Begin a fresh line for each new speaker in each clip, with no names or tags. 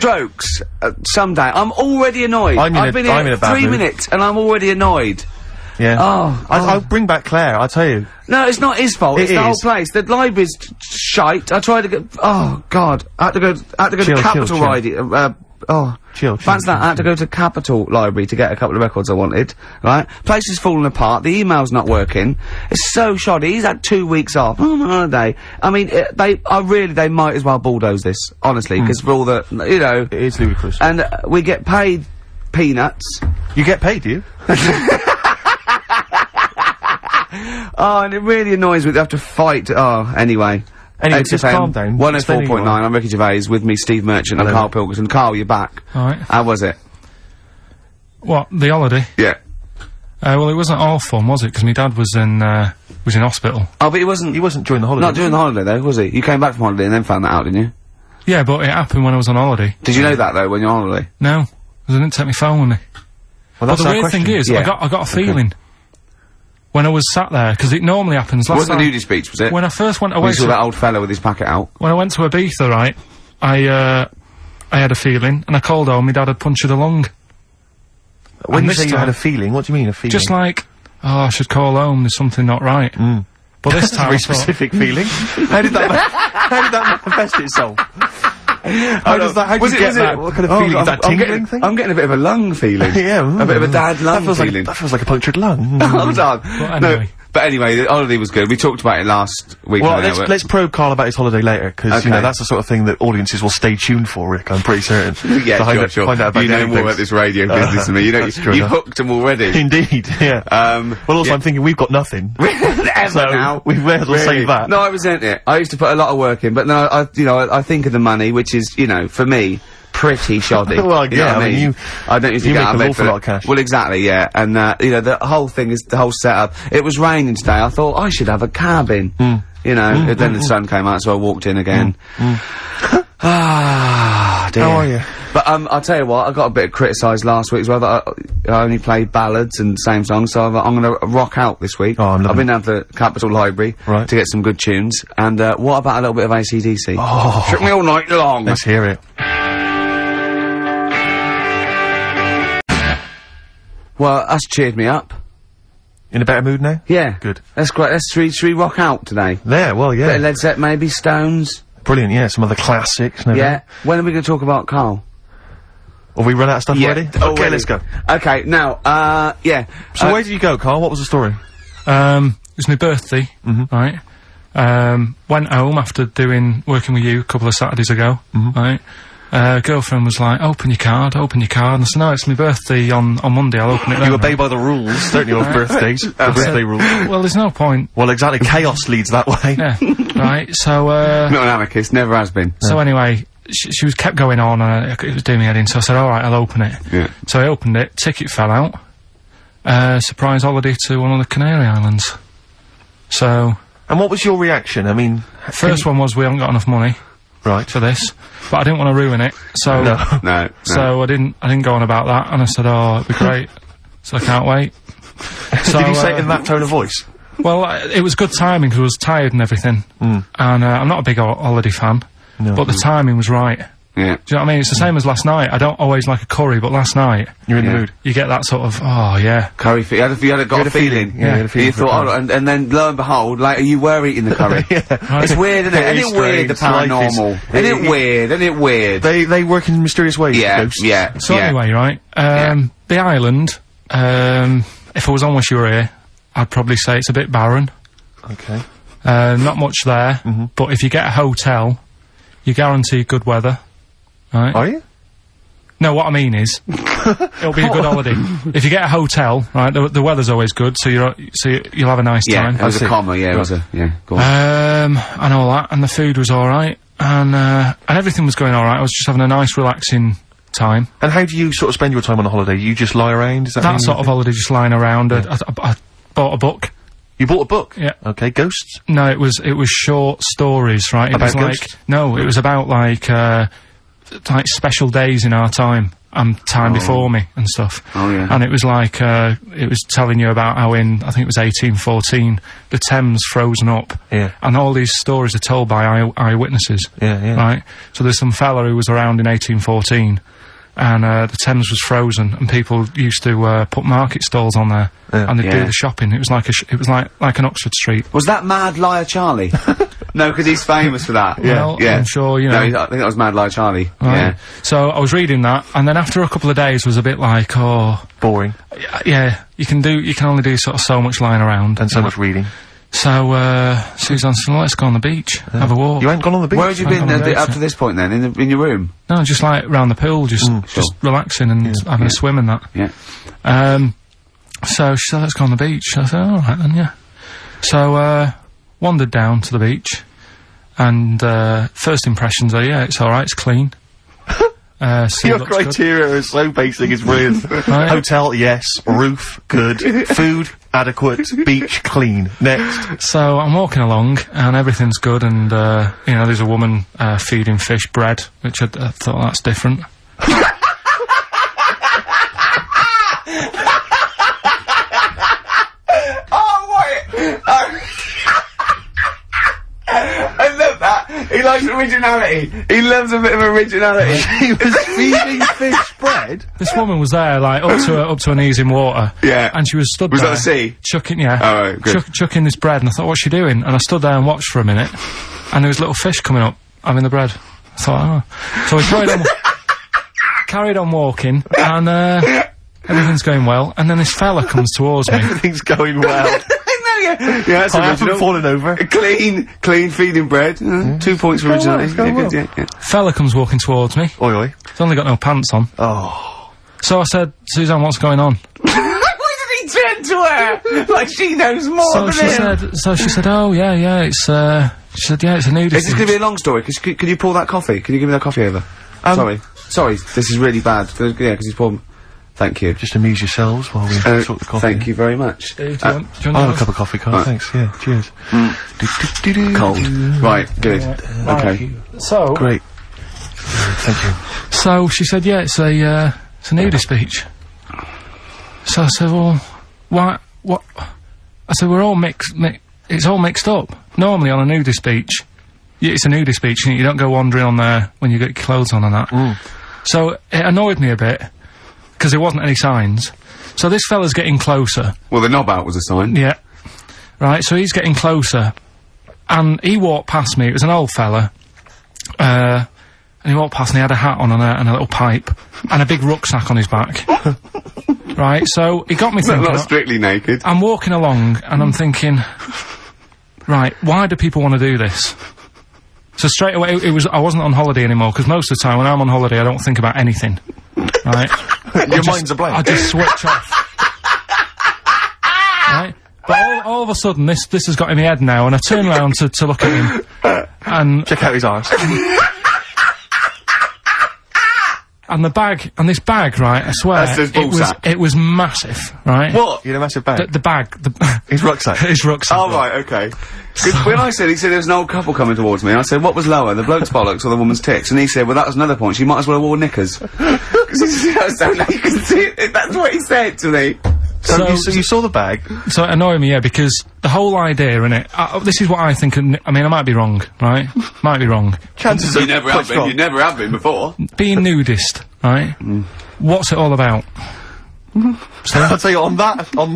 strokes someday. I'm already annoyed. I've been here 3 minutes and I'm already annoyed.
Yeah. I'll bring back Claire, I'll tell you.
No, it's not his fault. It's the whole place. The library's shite. I tried to get. Oh God! I had to go to Capital Library. Fancy that. I had to go to Capital Library to get a couple of records I wanted. Right? Place is falling apart. The email's not working. It's so shoddy. He's had 2 weeks off. I'm on holiday. I mean, they might as well bulldoze this, honestly, because for all the, you know.
It is ludicrous.
And we get paid peanuts.
You get paid, do you?
Oh, and it really annoys me to have to fight. Oh, anyway.
Anyway, just calm down.
104.9, I'm Ricky Gervais, with me Steve Merchant and Karl Pilkington. Karl, you're back.
Alright.
How was it?
What, the holiday?
Yeah.
Well, it wasn't all fun, was it? Because my dad was in hospital.
Oh, but he wasn't during the holiday. Not during the holiday, though, was he? You came back from holiday and then found that out, didn't you?
Yeah, but it happened when I was on holiday.
Did you know that, though, when you're on holiday?
No, because I didn't take my phone with me.
Well, that's
but the weird thing is, I got a feeling. When I was sat there, because it normally happens.
It wasn't the nudie speech, was it?
When I first went away.
You saw that old fella with his packet out.
When I went to Ibiza, right, I had a feeling, and I called home. My dad had punctured a lung.
When you say you had a feeling, what do you mean, a feeling?
Just like, oh, I should call home. There's something not right. But this time,
very specific feeling. How did that manifest itself? How did you get that? What kind of feeling? Is that tingling thing?
I'm getting a bit of a lung feeling.
Yeah.
A bit of a dad lung feeling.
That feels like a punctured lung.
Hold on.
Well, anyway.
But anyway, the holiday was good. We talked about it last week.
Well, let's probe Karl about his holiday later, because, you know, that's the sort of thing that audiences will stay tuned for, Rick, I'm pretty certain.
Yeah, sure.
Find out about
you know more about this radio business than me. You know, you've hooked them already.
Indeed, yeah. Well, also, I'm thinking we've got nothing.
Ever now.
We may as well save that.
No, I resent it. I used to put a lot of work in, but no, I think of the money, which is, you know, for me, pretty shoddy.
Well,
you know what I mean? I don't usually get out of bed
an awful lot of cash.
Well, exactly, yeah. And, you know, the whole thing is, the whole setup. It was raining today. I thought, I should have a cabin. You know, then the sun came out, so I walked in again. Ah, dear.
How are you?
But, I'll tell you what, I got a bit criticised last week as well, that I only played ballads and same songs, so I'm gonna rock out this week.
Oh, I'm
I've been down to the Capital Library to get some good tunes, and, what about a little bit of AC/DC?
Oh.
Took me all night long.
Let's hear it.
Well, that's cheered me up.
In a better mood now?
Yeah.
Good.
That's great. Should we rock out today?
Yeah, well, yeah.
Bit of Led Zeppelin, maybe, Stones.
Brilliant, yeah, some other classics.
Yeah. When are we gonna talk about Karl?
Have we run out of stuff already? Okay, let's go.
Okay, now, yeah.
So where did you go, Karl? What was the story?
It was my birthday, right? Went home after working with you a couple of Saturdays ago, right? Girlfriend was like, open your card, and I said, no, it's my birthday on Monday, I'll open it then.
You obey by the rules, don't you, of birthdays? The birthday rules.
Well, there's no point.
Well, exactly, chaos leads that way.
Yeah, right, so,
not an anarchist, never has been.
So anyway, she was kept going on, and it was doing me head in, so I said, alright, I'll open it.
Yeah.
So I opened it, ticket fell out, surprise holiday to one of the Canary Islands. So...
And what was your reaction? I mean...
First one was, we haven't got enough money.
Right.
For this, but I didn't want to ruin it, so
no.
So I didn't go on about that, and I said, "Oh, it'd be great." So I can't wait. So,
did you say it in that tone of voice?
Well, it was good timing because I was tired and everything, and I'm not a big holiday fan, but the timing was right.
Yeah.
Do you know what I mean? It's the same as last night. I don't always like a curry, but last night...
You're in the mood.
You get that sort of, oh, yeah.
Curry, you had a feeling.
Yeah, you had a feeling.
You thought, oh, and then, lo and behold, like, you were eating the curry. It's weird, isn't it? Isn't it weird, the paranormal? Isn't it weird? Isn't it weird?
They work in mysterious ways, ghosts.
Yeah.
So anyway, right, the island, if I was on with you here, I'd probably say it's a bit barren.
Okay.
Not much there, but if you get a hotel, you're guaranteed good weather. Right.
Are you?
No, what I mean is, it'll be a good holiday. If you get a hotel, right, the weather's always good, so you'll have a nice time.
Yeah, it was a comma, yeah, it was a, go on.
And all that, and the food was alright, and everything was going alright. I was just having a nice, relaxing time.
And how do you sort of spend your time on a holiday? You just lie around, is that
that sort of holiday, just lying around.
Yeah.
I bought a book.
You bought a book?
Yeah.
Okay, ghosts?
No, it was short stories, right? It
about
was like,
ghosts?
no, it was about like special days in our time. time before me and stuff.
Oh, yeah.
And it was like, it was telling you about how in, I think it was 1814, the Thames frozen up.
Yeah.
And all these stories are told by eyewitnesses.
Yeah.
Right? So there's some fella who was around in 1814, and the Thames was frozen, and people used to put market stalls on there, and they'd do the shopping. It was like like an Oxford Street.
Was that Mad Liar Charlie? No, because he's famous for that.
Well, I'm sure, you know.
No, I think that was Mad Liar Charlie.
Right.
Yeah.
So I was reading that, and then after a couple of days was a bit like, oh...
Boring.
Yeah, you can only do sort of so much lying around.
And so much reading.
So, Suzanne said, well, let's go on the beach, have a walk.
You ain't gone on the beach?
Where had you been up to this point then? In your room?
No, just like round the pool, just relaxing and having a swim and that.
Yeah.
So she said, let's go on the beach. I said, alright then, yeah. So, wandered down to the beach, and first impressions are, yeah, it's alright, it's clean.
Your criteria is so basic, it's brilliant. Right. Hotel, yes. Roof, good. Food, adequate. Beach, clean. Next.
So I'm walking along, and everything's good, and, you know, there's a woman feeding fish bread, which I thought, that's different.
I love that. He likes originality. He loves a bit of originality.
He was feeding fish bread?
This woman was there, like, up to her knees in water.
Yeah.
And she was stood there.
Was that the sea?
Chucking, yeah.
Oh, right, good.
Chucking this bread, and I thought, what's she doing? And I stood there and watched for a minute, and there was little fish coming up, having the bread. I thought, oh. So we carried on walking, and, everything's going well, and then this fella comes towards me.
Everything's going well.
Yeah, that's
I haven't fallen over.
Clean feeding bread. 2 points for originality. Yeah.
Fella comes walking towards me.
Oi, oi.
He's only got no pants on.
Oh.
So I said, Suzanne, what's going on?
Why did he turn to her? Like she knows more than him.
So she said, oh, yeah, it's, she said, yeah, it's a nudist.
Is this gonna be a long story? Can you pour that coffee? Can you give me that coffee over? Sorry, this is really bad. Yeah, because he's poured... Thank you.
Just amuse yourselves while we talk the coffee.
Thank you very much.
Do you want
I'll have a cup of coffee, Carl. Right. Thanks, yeah. Cheers.
Cold. Right, good. Okay.
So...
Great. Thank you.
So, she said, yeah, it's a nudist beach. So I said, well, why, what? I said, we're all it's all mixed up. Normally on a nudist beach, it's a nudist beach, and you don't go wandering on there when you get your clothes on and that. So, it annoyed me a bit, because there wasn't any signs. So this fella's getting closer.
Well, the knob out was a sign.
Yeah. Right, so he's getting closer. And he walked past me. It was an old fella. And he walked past and he had a hat on and a little pipe. And a big rucksack on his back. Right, so he got me thinking...
Not strictly naked.
I'm walking along and I'm thinking... Right, why do people want to do this? So straight away, I wasn't on holiday anymore, because most of the time when I'm on holiday, I don't think about anything. Right?
Your mind's a blank.
I just switch off. Right? But all of a sudden, this has got in my head now, and I turn around to look at him, and...
Check out his arse.
And this bag, right, I swear, it was massive, right?
What? You had a massive bag?
The bag.
His rucksack?
His rucksack.
Oh, right, okay. Because when he said there was an old couple coming towards me, and I said, what was lower, the bloke's bollocks or the woman's tits? And he said, well, that was another point, she might as well have worn knickers. Because he said, I was so you can see it, that's what he said to me.
So you saw the bag?
So it annoyed me, yeah, because the whole idea in it, this is what I think, I mean, I might be wrong, right? Might be wrong.
Chances
you never have been before.
Being nudist, right? What's it all about?
So I'll tell you, on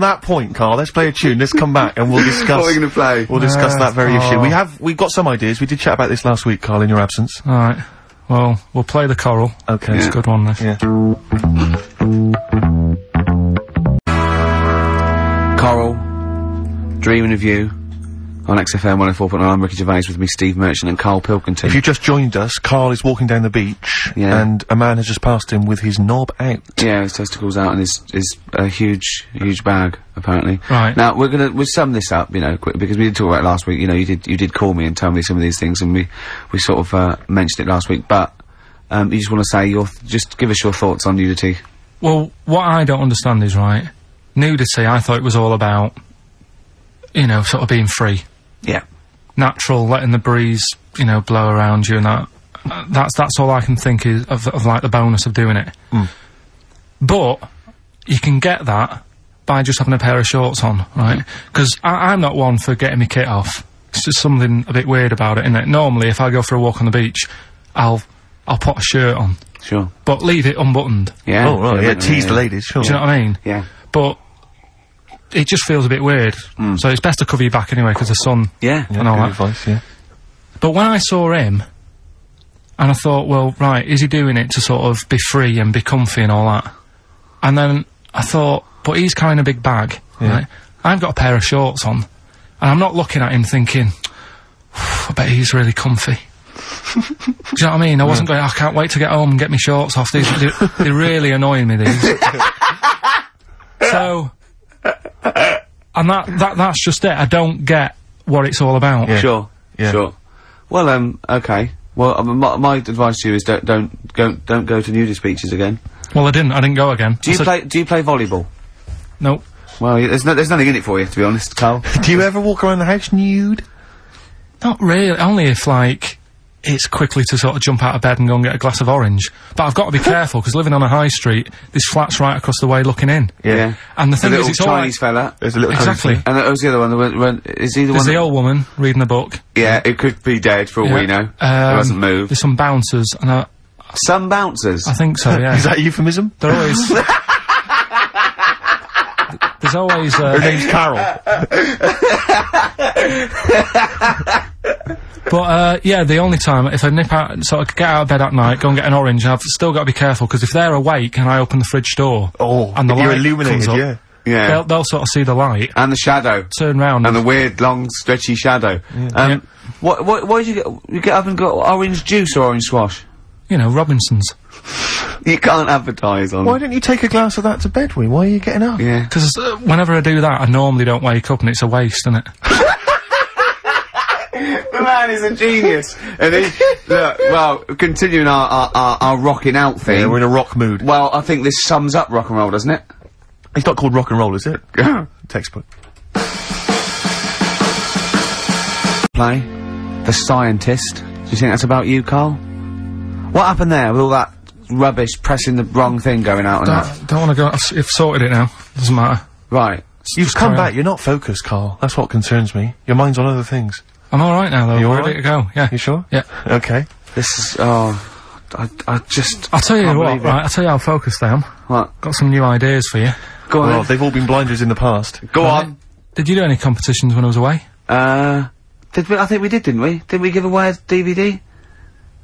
that point, Carl, let's play a tune, let's come back and we'll discuss...
What are we gonna play?
We'll discuss that very issue. We've got some ideas, we did chat about this last week, Carl, in your absence.
Alright. Well, we'll play the choral.
Okay.
It's a good one, this.
Yeah.
Coral, Dreaming of You, on XFM 104.9. I'm Ricky Gervais, with me Steve Merchant and Karl Pilkington.
If you just joined us, Karl is walking down the beach, and a man has just passed him with his knob out. Yeah,
his testicles out and his huge bag, apparently.
Right.
Now, we'll sum this up, you know, quick, because we did talk about it last week, you know, you did call me and tell me some of these things, and we sort of, mentioned it last week, but, you just want to say just give us your thoughts on nudity.
Well, what I don't understand is, right, nudity, I thought it was all about, you know, sort of being free.
Yeah.
Natural, letting the breeze, you know, blow around you and that. That's all I can think is of like the bonus of doing it. But you can get that by just having a pair of shorts on, right? Because I'm not one for getting my kit off. It's just something a bit weird about it, isn't it? Normally, if I go for a walk on the beach, I'll put a shirt on.
Sure.
But leave it unbuttoned.
Yeah.
Oh, right, yeah, tease the ladies, sure.
Do you know what I mean?
Yeah.
But it just feels a bit weird. So it's best to cover your back anyway, because the sun and all that.
Advice, yeah.
But when I saw him, and I thought, well, right, is he doing it to sort of be free and be comfy and all that? And then I thought, but he's carrying a big bag, right? I've got a pair of shorts on, and I'm not looking at him thinking, I bet he's really comfy. Do you know what I mean? I wasn't going, I can't wait to get home and get my shorts off. They're really annoying me, these. So, and that's just it. I don't get what it's all about.
Yeah. Sure. Yeah. Sure. Well, okay. Well, my advice to you is don't go to nudist beaches again.
Well, I didn't go again.
Do you play volleyball?
Nope.
Well, there's nothing in it for you, to be honest, Karl.
Do you ever walk around the house nude?
Not really. Only if, like, it's quickly to sort of jump out of bed and go and get a glass of orange. But I've got to be careful, because living on a high street, there's flats right across the way looking in.
Yeah.
And the thing is, it's
Chinese fella.
There's a little
exactly.
And who's the other one? Is he the one?
There's the old woman reading a book.
Yeah, it could be dead for all we know. It hasn't moved.
There's some bouncers, and
some bouncers?
I think so, yeah.
Is that a euphemism?
They're always... There's always,
her name's Carol.
But, yeah, the only time, if I nip out, sort of get out of bed at night, go and get an orange, I've still got to be careful, because if they're awake and I open the fridge door...
Oh,
and the
you're
light
illuminated,
comes up,
yeah.
They'll sort of see the light.
And the shadow.
Turn round.
And the weird, long, stretchy shadow.
Yeah.
What did you get? You get up and got orange juice or orange squash?
You know, Robinson's.
You can't advertise on...
Why don't you take a glass of that to bed with? Why are you getting up?
Yeah.
Because whenever I do that, I normally don't wake up, and it's a waste, isn't it?
The man is a genius. And he, look, well, continuing our rocking out thing.
Yeah, we're in a rock mood.
Well, I think this sums up rock and roll, doesn't it?
It's not called rock and roll, is it? Textbook.
Play. The Scientist. Do you think that's about you, Karl? What happened there with all that rubbish pressing the wrong thing going out and that?
Don't want to go... I've sorted it now. Doesn't matter.
Right.
You've come back. You're not focused, Karl. That's what concerns me. Your mind's on other things.
I'm alright now, though. You're ready to go. Yeah.
You sure?
Yeah.
Okay.
This is... Oh... I just...
I'll tell you what, right, I'll tell you how focused I am.
What?
Got some new ideas for you.
Go on.
Well, they've all been blinders in the past.
Go on.
Did you do any competitions when I was away?
Did we? I think we did, didn't we? Didn't we give away a DVD?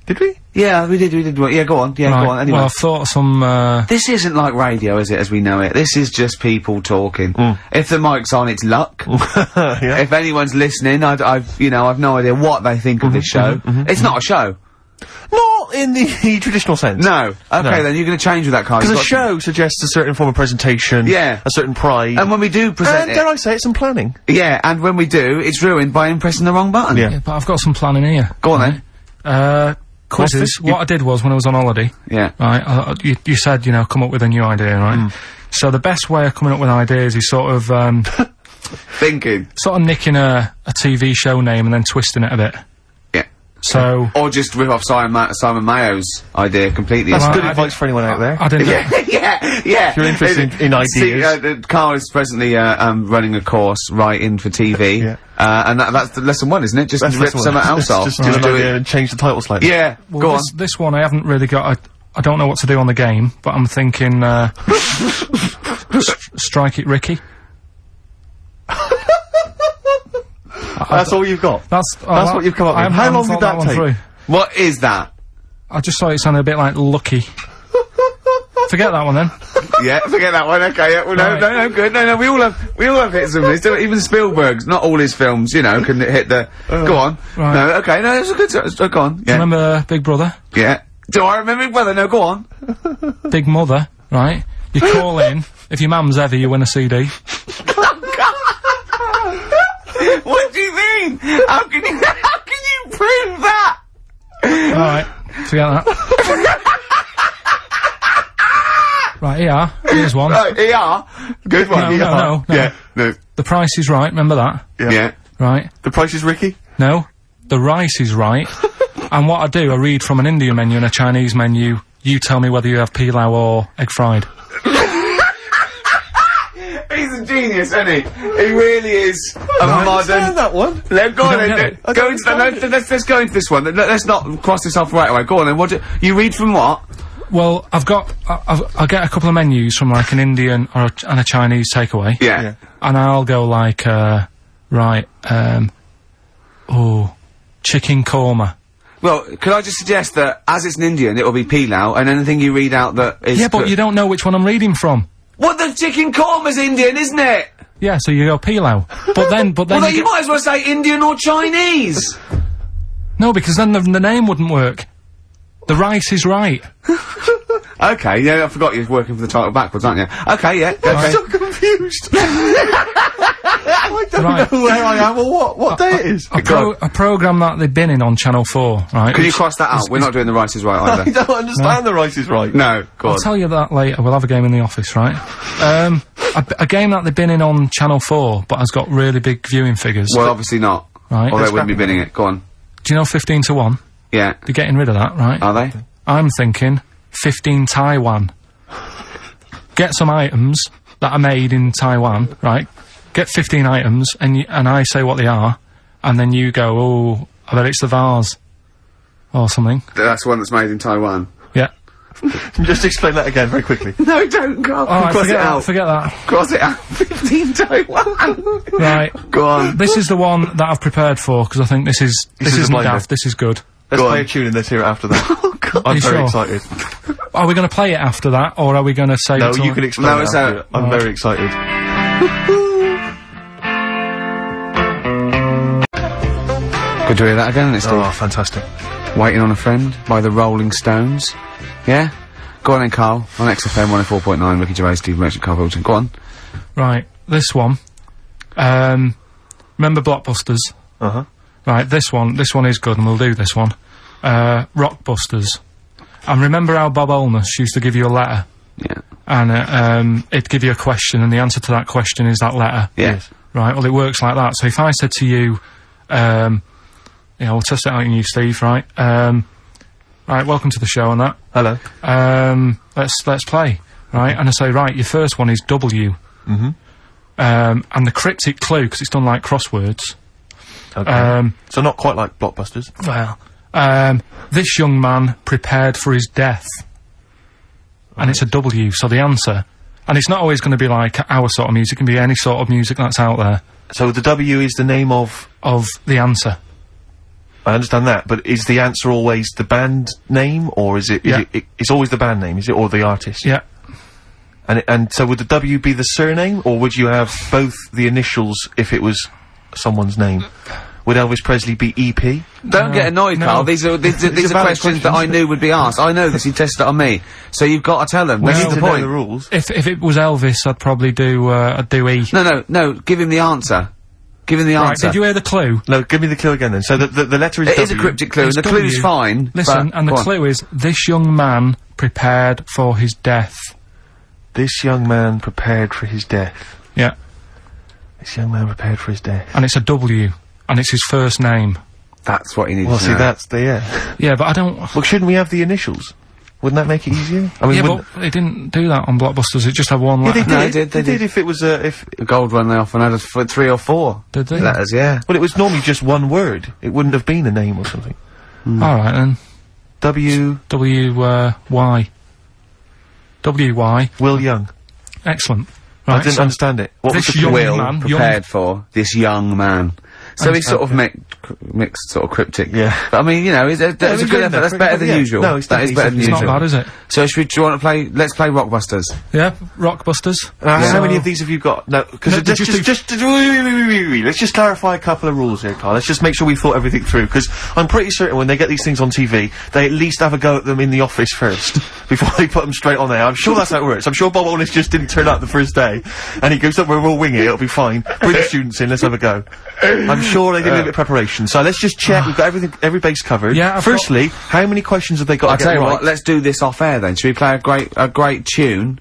Did we?
Yeah, we did. Yeah, go on. Yeah,
right.
Go on. Anyway.
Well, I've thought of some,
This isn't like radio, is it, as we know it? This is just people talking. If the mic's on, it's luck.
Yeah.
If anyone's listening, I've no idea what they think of this show. It's not a show.
Not in the traditional sense.
No. Okay, then you're going to change with that, Karl.
Because a show suggests a certain form of presentation.
Yeah.
A certain pride.
And when we do present
dare I say it, some planning.
Yeah, and when we do, it's ruined by him pressing the wrong button.
Yeah, but I've got some planning here.
Go on then.
Quizzes. What I did was, when I was on holiday...
Yeah.
Right, you said, you know, come up with a new idea, right? So the best way of coming up with ideas is sort of,
thinking.
sort of nicking a TV show name and then twisting it a bit.
Yeah.
So...
Or just rip off Simon Mayo's idea completely.
That's good advice for anyone out there.
I didn't...
Yeah.
If you're interested in ideas.
See, Karl is presently, running a course writing for TV.
Yeah.
And that's the lesson one, isn't it? Just rip something else off.
Just do an idea and change the title slightly.
Yeah,
well,
go on.
This one I haven't really got... I don't know what to do on the game, but I'm thinking, Strike It Ricky.
That's all you've got?
That's
what you've come up with. How long did that take?
What is that?
I just thought it sounded a bit like Lucky. Forget that one then.
Yeah, forget that one. Okay, yeah, well,
Right.
no, good. No, we all have hits and misses. Even Spielberg's, not all his films, you know, can hit the. Go on.
Right.
No, okay, no, it's a good. Go on.
Do you remember Big Brother?
Yeah. Do I remember Big Brother? No, go on.
Big Mother, right? You call in. If your mum's heavy, you win a CD.
What do you mean? How can you prove that?
Alright, forget that. Right, here. Here's one.
Right, ER. Good one.
No.
Yeah, no.
The Price is Right, remember that?
Yeah.
Right.
The Price is Ricky?
No. The rice is right. And what I do, I read from an Indian menu and a Chinese menu. You tell me whether you have pilau or egg fried.
He's a genius, isn't he? He really is a modern.
That one.
Go on then. Go into that. Let's go into this one. Let's not cross this off right away. Go on then. What you read from what?
Well, I'll get a couple of menus from like an Indian and a Chinese takeaway.
Yeah.
And I'll go like, chicken korma.
Well, could I just suggest that, as it's an Indian, it'll be pilau, and anything you read out that is...
Yeah, but you don't know which one I'm reading from.
What, the chicken korma's Indian, isn't it?
Yeah, so you go pilau. But then...
Well, then you might as well say Indian or Chinese!
No, because then the name wouldn't work. The rice is right.
Okay, yeah, I forgot you was working for the title backwards, aren't you? Okay, yeah. Okay.
I'm so confused. I don't know where I am or what day it is.
A programme that they've been in on Channel 4, right?
Can you cross that out? We're not doing The Rice Is Right either.
I don't understand The Rice Is Right.
No, go on.
I'll tell you that later. We'll have a game in the office, right? A game that they've been in on Channel 4, but has got really big viewing figures.
Well, obviously not.
Right.
Or they wouldn't be binning it. Go on.
Do you know 15 to 1?
Yeah.
They're getting rid of that, right?
Are they?
I'm thinking 15 Taiwan. Get some items that are made in Taiwan, right? Get 15 items, and I say what they are, and then you go, oh, I bet it's the vase. Or something.
That's one that's made in Taiwan.
Yeah.
Just explain that again very quickly.
No, don't, Carl.
Oh,
Cross it out.
Forget that.
Cross it out. 15 Taiwan.
Right.
Go on.
This is the one that I've prepared for, because I think this isn't daft, this is good.
Let's play a tune and let's hear it after that.
Oh, God.
I'm very excited.
Are we going to play it after that, or are we going to say...
No, you can explain it after it. I'm very excited.
Good to hear that again, isn't it, Steve?
Oh, fantastic.
Waiting on a Friend by the Rolling Stones. Yeah? Go on then, Carl. On XFM 104.9, Ricky Gervais, Steve Merchant, Carl Hilton. Go on.
Right, this one. Remember Blockbusters?
Uh-huh.
Right, this one is good, and we'll do this one. Rockbusters. And remember how Bob Holness used to give you a letter?
Yeah.
And, it'd give you a question, and the answer to that question is that letter.
Yes.
Right, well, it works like that. So if I said to you, we'll test it out on you, Steve, right? Right, welcome to the show and that.
Hello.
Let's play, right? And I say, right, your first one is W.
Mm-hmm.
And the cryptic clue, because it's done like crosswords.
Okay. So not quite like Blockbusters.
Well, this young man prepared for his death. Right. And it's a W, so the answer... And it's not always going to be like our sort of music, it can be any sort of music that's out there.
So the W is the name of...
Of the answer.
I understand that, but is the answer always the band name, or is it... It's always the band name, is it, or the artist?
Yeah.
And so would the W be the surname, or would you have both the initials if it was someone's name? Would Elvis Presley be EP?
Don't get annoyed, Carl. These are questions that I knew would be asked. I know this. You tested it on me, so you've got to tell them.
Well,
this is the point.
The rules.
If it was Elvis, I'd probably do E.
No. Give him the answer. Give him the answer.
Did you hear the clue?
No, give me the clue again then. So the letter is
W.
It
is a cryptic clue, and the clue's fine.
Listen, and the clue is, this young man prepared for his death.
This young man prepared for his death.
Yeah.
This young man prepared for his death.
And it's a W. And it's his first name.
That's what he needs to know.
Well, see, that's the, yeah.
Yeah, but I don't...
Well, shouldn't we have the initials? Wouldn't that make it easier? I mean,
yeah, but they didn't do that on Blockbusters, it just had one letter.
Yeah, they did if it was, if...
The gold one they often had 3 or 4.
Did they?
Letters, yeah.
Well, it was normally just one word. It wouldn't have been a name or something.
Alright, then. Y. W-Y.
Will Young.
Excellent. Right,
I didn't understand it. What was the
young
Will
man,
prepared for this young man? So he's sort of mixed sort of cryptic.
Yeah.
But I mean, you know, that's a good effort. That's better than usual.
No,
that is better than usual.
It's not bad, is it?
So do you want to play, let's play Rockbusters.
Yeah, Rockbusters.
How many of these have you got? No, because let's just clarify a couple of rules here, Carl. Let's just make sure we thought everything through, because I'm pretty certain when they get these things on TV, they at least have a go at them in the office first, before they put them straight on there. I'm sure that's how it works. I'm sure Bob Holness just didn't turn up the first day, and he goes, we'll wing it, it'll be fine. Bring the students in, let's have a go. I'm sure they did a bit of preparation, so let's just check we've got every base covered. Yeah. Firstly, how many questions have they got?
I'll tell you what, let's do this off air then. Should we play a great tune?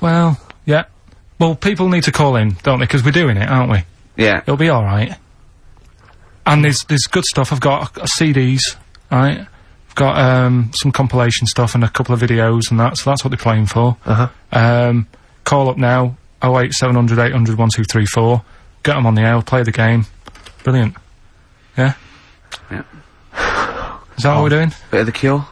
Well, yeah. Well, people need to call in, don't they? Because we're doing it, aren't we?
Yeah.
It'll be alright. And there's good stuff. I've got CDs, right? I've got some compilation stuff and a couple of videos and that, so that's what they're playing for.
Uh-huh.
Call up now, 08700 800 1234. Get them on the air, play the game. Brilliant. Yeah?
Yeah.
Is that what we're doing?
Bit of The Cure.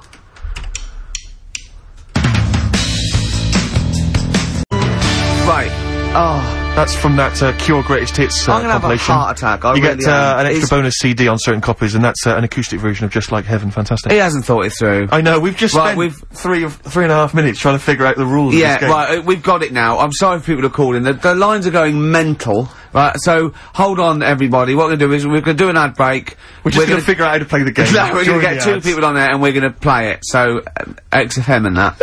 Right. Oh.
That's from that Cure Greatest Hits
I'm gonna
compilation.
have a heart attack.
You get an extra bonus CD on certain copies, and that's an acoustic version of Just Like Heaven. Fantastic.
He hasn't thought it through.
I know, we've just spent 3.5 minutes trying to figure out the rules of this game.
Right, we've got it now. I'm sorry for people who are calling. The lines are going mental. Right, so, hold on, everybody. What we're gonna do is, we're gonna do an ad break.
We're just gonna figure out how to play the game.
No, we're gonna get two people on there, and we're gonna play it. So, XFM and that.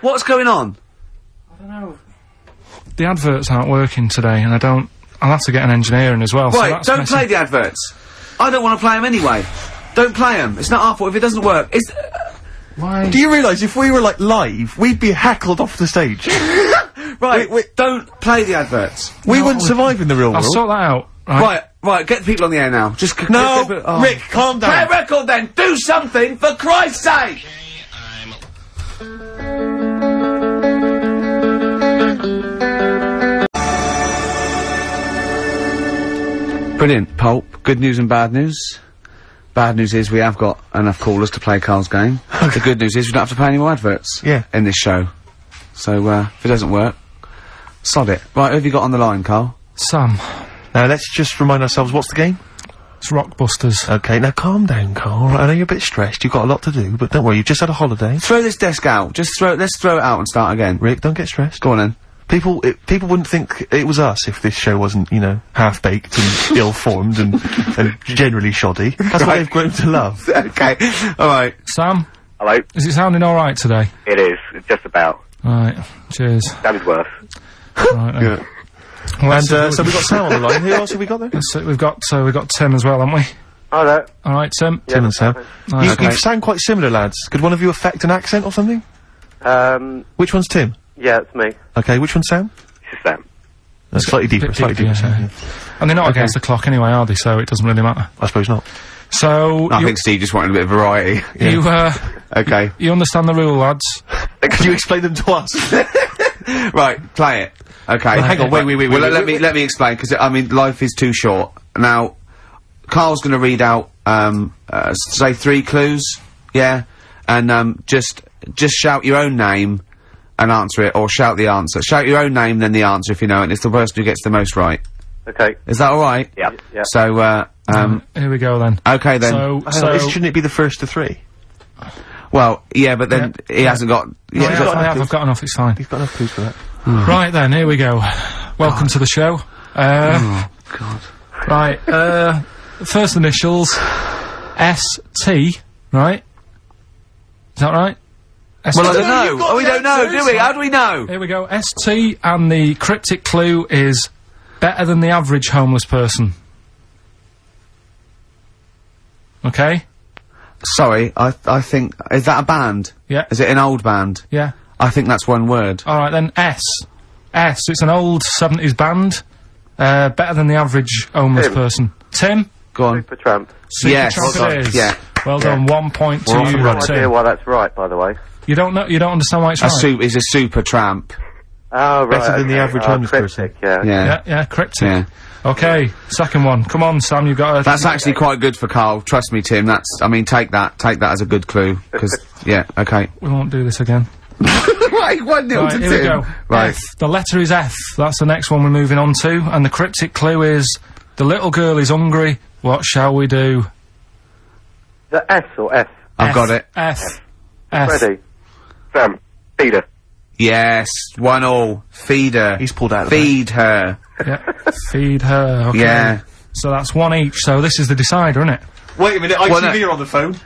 What's going on?
I don't know. The adverts aren't working today, and I'll have to get an engineer in as well.
Right, so don't play the adverts. I don't want to play them anyway. Don't play them. It's not our fault if it doesn't work. It's...
Why?
Do you realise if we were, like, live, we'd be heckled off the stage?
Right, don't play the adverts.
We wouldn't survive in the real world.
I'll sort that out.
Right, get the people on the air now. Just
no, Rick, calm down.
Play a record then. Do something, for Christ's sake! Brilliant, Pulp. Good news and bad news. Bad news is we have got enough callers to play Karl's game. The good news is we don't have to play any more adverts in this show. So, if it doesn't work, sod it. Right, who have you got on the line, Karl?
Sam.
Now, let's just remind ourselves, what's the game?
It's Rockbusters.
Okay, now calm down, Karl. I know you're a bit stressed, you've got a lot to do, but don't worry, you've just had a holiday.
Throw this desk out. Let's throw it out and start again.
Rick, don't get stressed.
Go on then.
People wouldn't think it was us if this show wasn't, you know, half-baked and ill-formed and generally shoddy. That's what they've grown to love.
Okay, alright.
Sam?
Hello?
Is it sounding alright today?
It is, just about.
Right, cheers.
Sounded worse.
Right then.
Good. Well, and, so we've got Sam on the line. Who else have we got there?
We've got Tim as well, haven't we?
Hello.
Alright, Tim.
Tim and Sam.
Nice.
You sound quite similar, lads. Could one of you affect an accent or something? Which one's Tim?
Yeah, it's me.
Okay, which one's Sam?
This is Sam.
That's slightly deeper,
yeah. And they're not against the clock anyway, are they? So it doesn't really matter.
I suppose not.
So...
I think Steve just wanted a bit of variety.
You,
okay.
You understand the rule, lads?
Can you explain them to us?
Right, play it. Okay.
Right, hang on, wait.
Well, let me explain, because, I mean, life is too short. Now, Karl's gonna read out, say 3 clues, yeah? And, just shout your own name and answer it, or shout the answer. Shout your own name, then the answer if you know it, and it's the person who gets the most right.
Okay.
Is that alright?
Yeah.
So,
here we go then.
Okay then.
So
shouldn't it be the first to 3?
Well, yeah, but then he hasn't got...
I've got enough, it's fine.
He's got enough clues for that.
Right then, here we go. Welcome to the show.
Oh, God.
Right, first initials, S-T, right? Is that right?
Well, I don't know. Oh, we don't know, do we? How do we know?
Here we go. S-T, and the cryptic clue is better than the average homeless person. Okay?
Sorry, I think... Is that a band?
Yeah.
Is it an old band?
Yeah.
I think that's one word.
Alright then, S. It's an old 70s band. Better than the average homeless person. Tim?
Go on.
Supertramp.
Supertramp it is.
Yeah.
Well done, 1 point to you,
I have no idea why that's right, by the way.
You don't understand why it's right?
He's a super tramp.
Oh, right.
Better than the average homeless person.
Yeah.
Cryptic.
Yeah.
Okay, second one. Come on, Sam, you've got a...
That's actually quite good for Karl. Trust me, Tim. I mean, take that as a good clue. Because, yeah, okay.
We won't do this again.
Right, 1-0 to Tim.
Here we go.
Right.
F. The letter is F. That's the next one we're moving on to. And the cryptic clue is, the little girl is hungry. What shall we do?
The S or F?
I've got it.
F.
Ready. Sam. Feed her.
Yes, 1-1. Feed her.
He's pulled out of
Feed her.
Yeah. Feed her. Okay.
Yeah.
So that's 1 each. So this is the decider, isn't it?
Wait a minute, ITV are on the phone.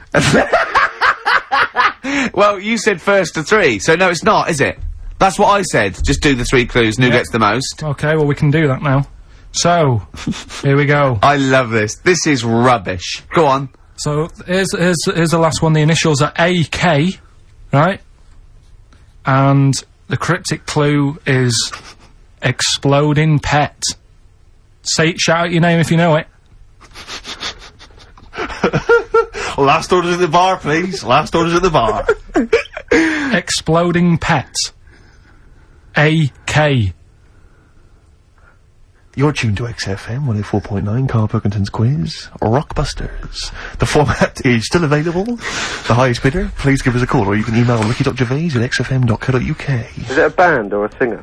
Well, you said first to 3, so no, it's not, is it? That's what I said. Just do the 3 clues and who gets the most.
Okay, well, we can do that now. So, here we go.
I love this. This is rubbish. Go on.
So, here's the last one. The initials are AK, right? And the cryptic clue is exploding pet. Shout out your name if you know it.
Last orders at the bar, please. Last orders at the bar.
Exploding pet. AK.
You're tuned to XFM 104.9, Carl Pilkington's quiz, Rockbusters. The format is still available. The highest bidder, please give us a call, or you can email ricky.gervais@xfm.co.uk.
Is it a band or a singer?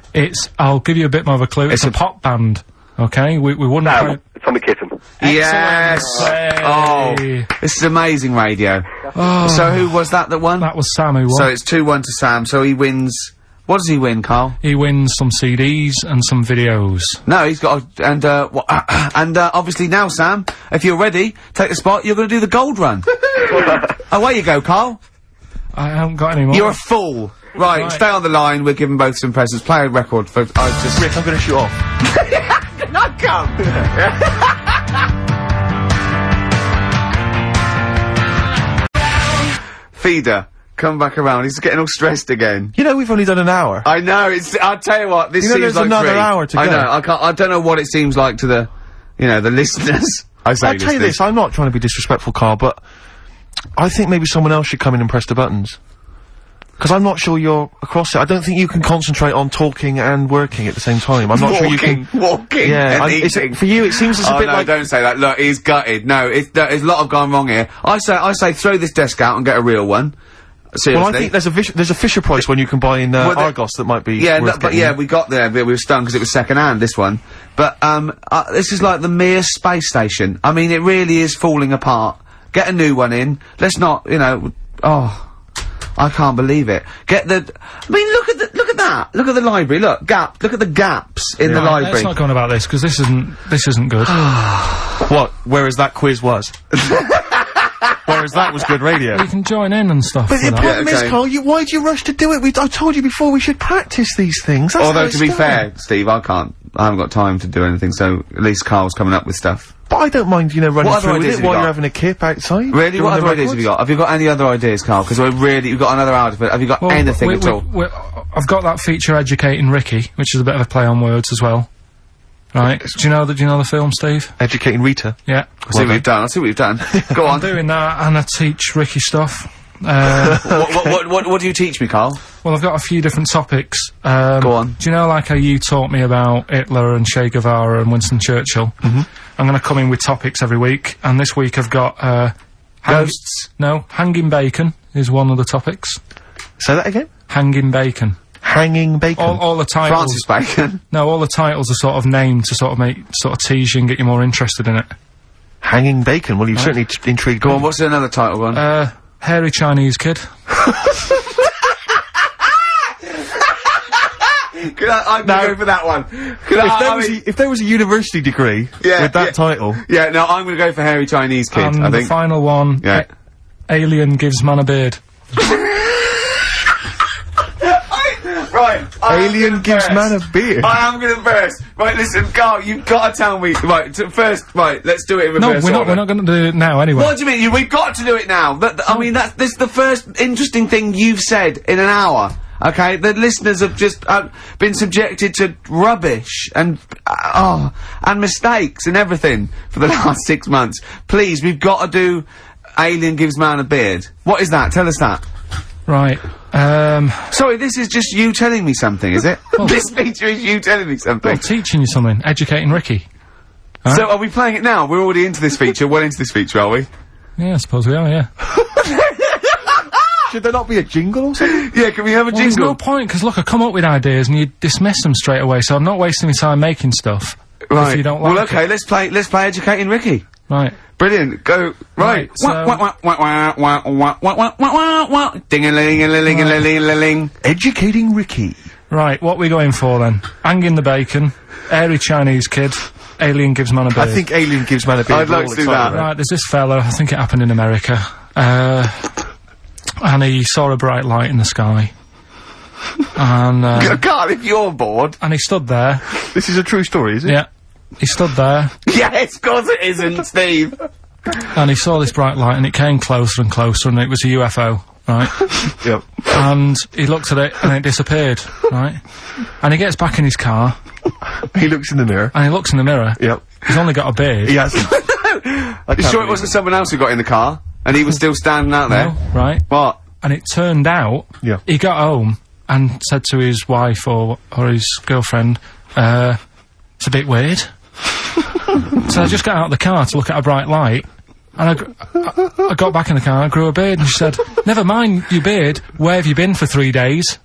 I'll give you a bit more of a clue. It's a pop band. Okay, we wouldn't...
No, Tommy Kitten.
Yes!
Hey.
Oh, this is amazing radio.
Oh.
So who was that won?
That was Sam who won.
So it's 2-1 to Sam, so he wins... What does he win, Carl?
He wins some CDs and some videos.
No, he's got obviously now, Sam, if you're ready, take the spot, you're gonna do the gold run. Away you go, Carl.
I haven't got any more.
You're a fool. Right, stay on the line, we're giving both some presents. Play a record for...
Rick, I'm gonna shoot off.
Not come! Feeder. Come back around. He's getting all stressed again.
You know, we've only done an hour.
I know, I'll tell you what, this seems
there's
like
another hour to go.
I know, I don't know what it seems like to the, the listeners.
I'll tell you this, I'm not trying to be disrespectful, Carl, but I think maybe someone else should come in and press the buttons. Because I'm not sure you're across it. I don't think you can concentrate on talking and working at the same time. I'm not sure you can...
Walking and eating.
For you, it seems it's a bit like...
don't say that. Look, he's gutted. No, there's a lot of gone wrong here. I say throw this desk out and get a real one. Seriously.
Well, I think there's a Fisher Price one you can buy in Argos that might be worth
getting. We got there, but we were stung because it was second-hand, this one. But, this is like the Mir space station. I mean, it really is falling apart. Get a new one in. Let's not, I can't believe it. I mean, look at that. Look at the library. Look at the gaps in the library.
Let's not go on about this, because this isn't good.
What? Whereas that quiz was. Whereas that was good radio.
You can join in and stuff.
But the problem is, Carl, why do you rush to do it? I told you before we should practice these things. That's
although, to be fair, Steve, I haven't got time to do anything, so at least Carl's coming up with stuff.
But I don't mind, running through with it while you're having a kip outside.
Really? What other ideas have you got? Have you got any other ideas, Carl? Because we've got another hour to put. Have you got anything at all?
I've got that feature Educating Ricky, which is a bit of a play on words as well. Right. Do you know the film, Steve?
Educating Rita?
Yeah.
I'll see what you've done. Go on.
I'm doing that, and I teach Ricky stuff.
What do you teach me, Carl?
Well, I've got a few different topics.
Go on.
Do you know, like how you taught me about Hitler and Che Guevara and Winston Churchill? Mm-hmm. I'm gonna come in with topics every week, and this week I've got,
ghosts?
No, hanging bacon is one of the topics.
Say that again?
Hanging bacon.
Hanging bacon?
All the titles...
Francis Bacon?
No, all the titles are sort of named to sort of tease you and get you more interested in it.
Hanging bacon? Well, you've certainly intrigued me.
Go on, what's another title one?
Hairy Chinese Kid.
I'm gonna go for that one.
If there was a university degree with that title...
Yeah, no, I'm gonna go for Hairy Chinese Kid, I think.
The final one, Alien Gives Man a Beard.
Right,
Alien Gives Man a Beard.
I am gonna burst. Right, listen, Carl, you've got to tell me. Right, let's do it in reverse.
No, we're not gonna do it now anyway.
What do you mean? We've got to do it now. I mean, this is the first interesting thing you've said in an hour. Okay, the listeners have just been subjected to rubbish and mistakes and everything for the last 6 months. Please, we've got to do Alien Gives Man a Beard. What is that? Tell us that.
Right.
Sorry, this is just you telling me something, is it? Well, this feature is you telling me something.
Well, teaching you something. Educating Ricky. Huh?
So, are we playing it now? We're already into this feature. Well into this feature, are we?
Yeah, I suppose we are, yeah.
Should there not be a jingle or something?
Yeah, can we have a jingle?
There's no point, because look, I come up with ideas and you dismiss them straight away, so I'm not wasting my time making stuff.
Right.
If you don't like
well, okay, let's play Educating Ricky.
Right.
Brilliant. Go. Right. Ding-a-ling-a-ling-a-ling-a-ling.
Educating Ricky.
Right, what we going for then? Hanging the bacon, Hairy Chinese Kid, Alien Gives Man a Beard.
I think Alien Gives Man a Beard.
I'd like to do that.
Right, there's this fella, I think it happened in America, and he saw a bright light in the sky. And,
Carl, if you're bored.
And he stood there.
This is a true story, is it?
Yeah. He stood there.
Yes, of course it isn't, Steve.
And he saw this bright light, and it came closer and closer, and it was a UFO, right?
Yep.
And he looked at it, and it disappeared, right? And he gets back in his car.
He looks in the mirror.
And he looks in the mirror.
Yep.
He's only got a beard.
He hasn't.
You sure it wasn't someone else who got in the car? And he was still standing out there?
No, right.
What?
And it turned out, he got home and said to his wife or his girlfriend, it's a bit weird. So I just got out of the car to look at a bright light, and I got back in the car, I grew a beard, and she said, never mind your beard, where have you been for 3 days?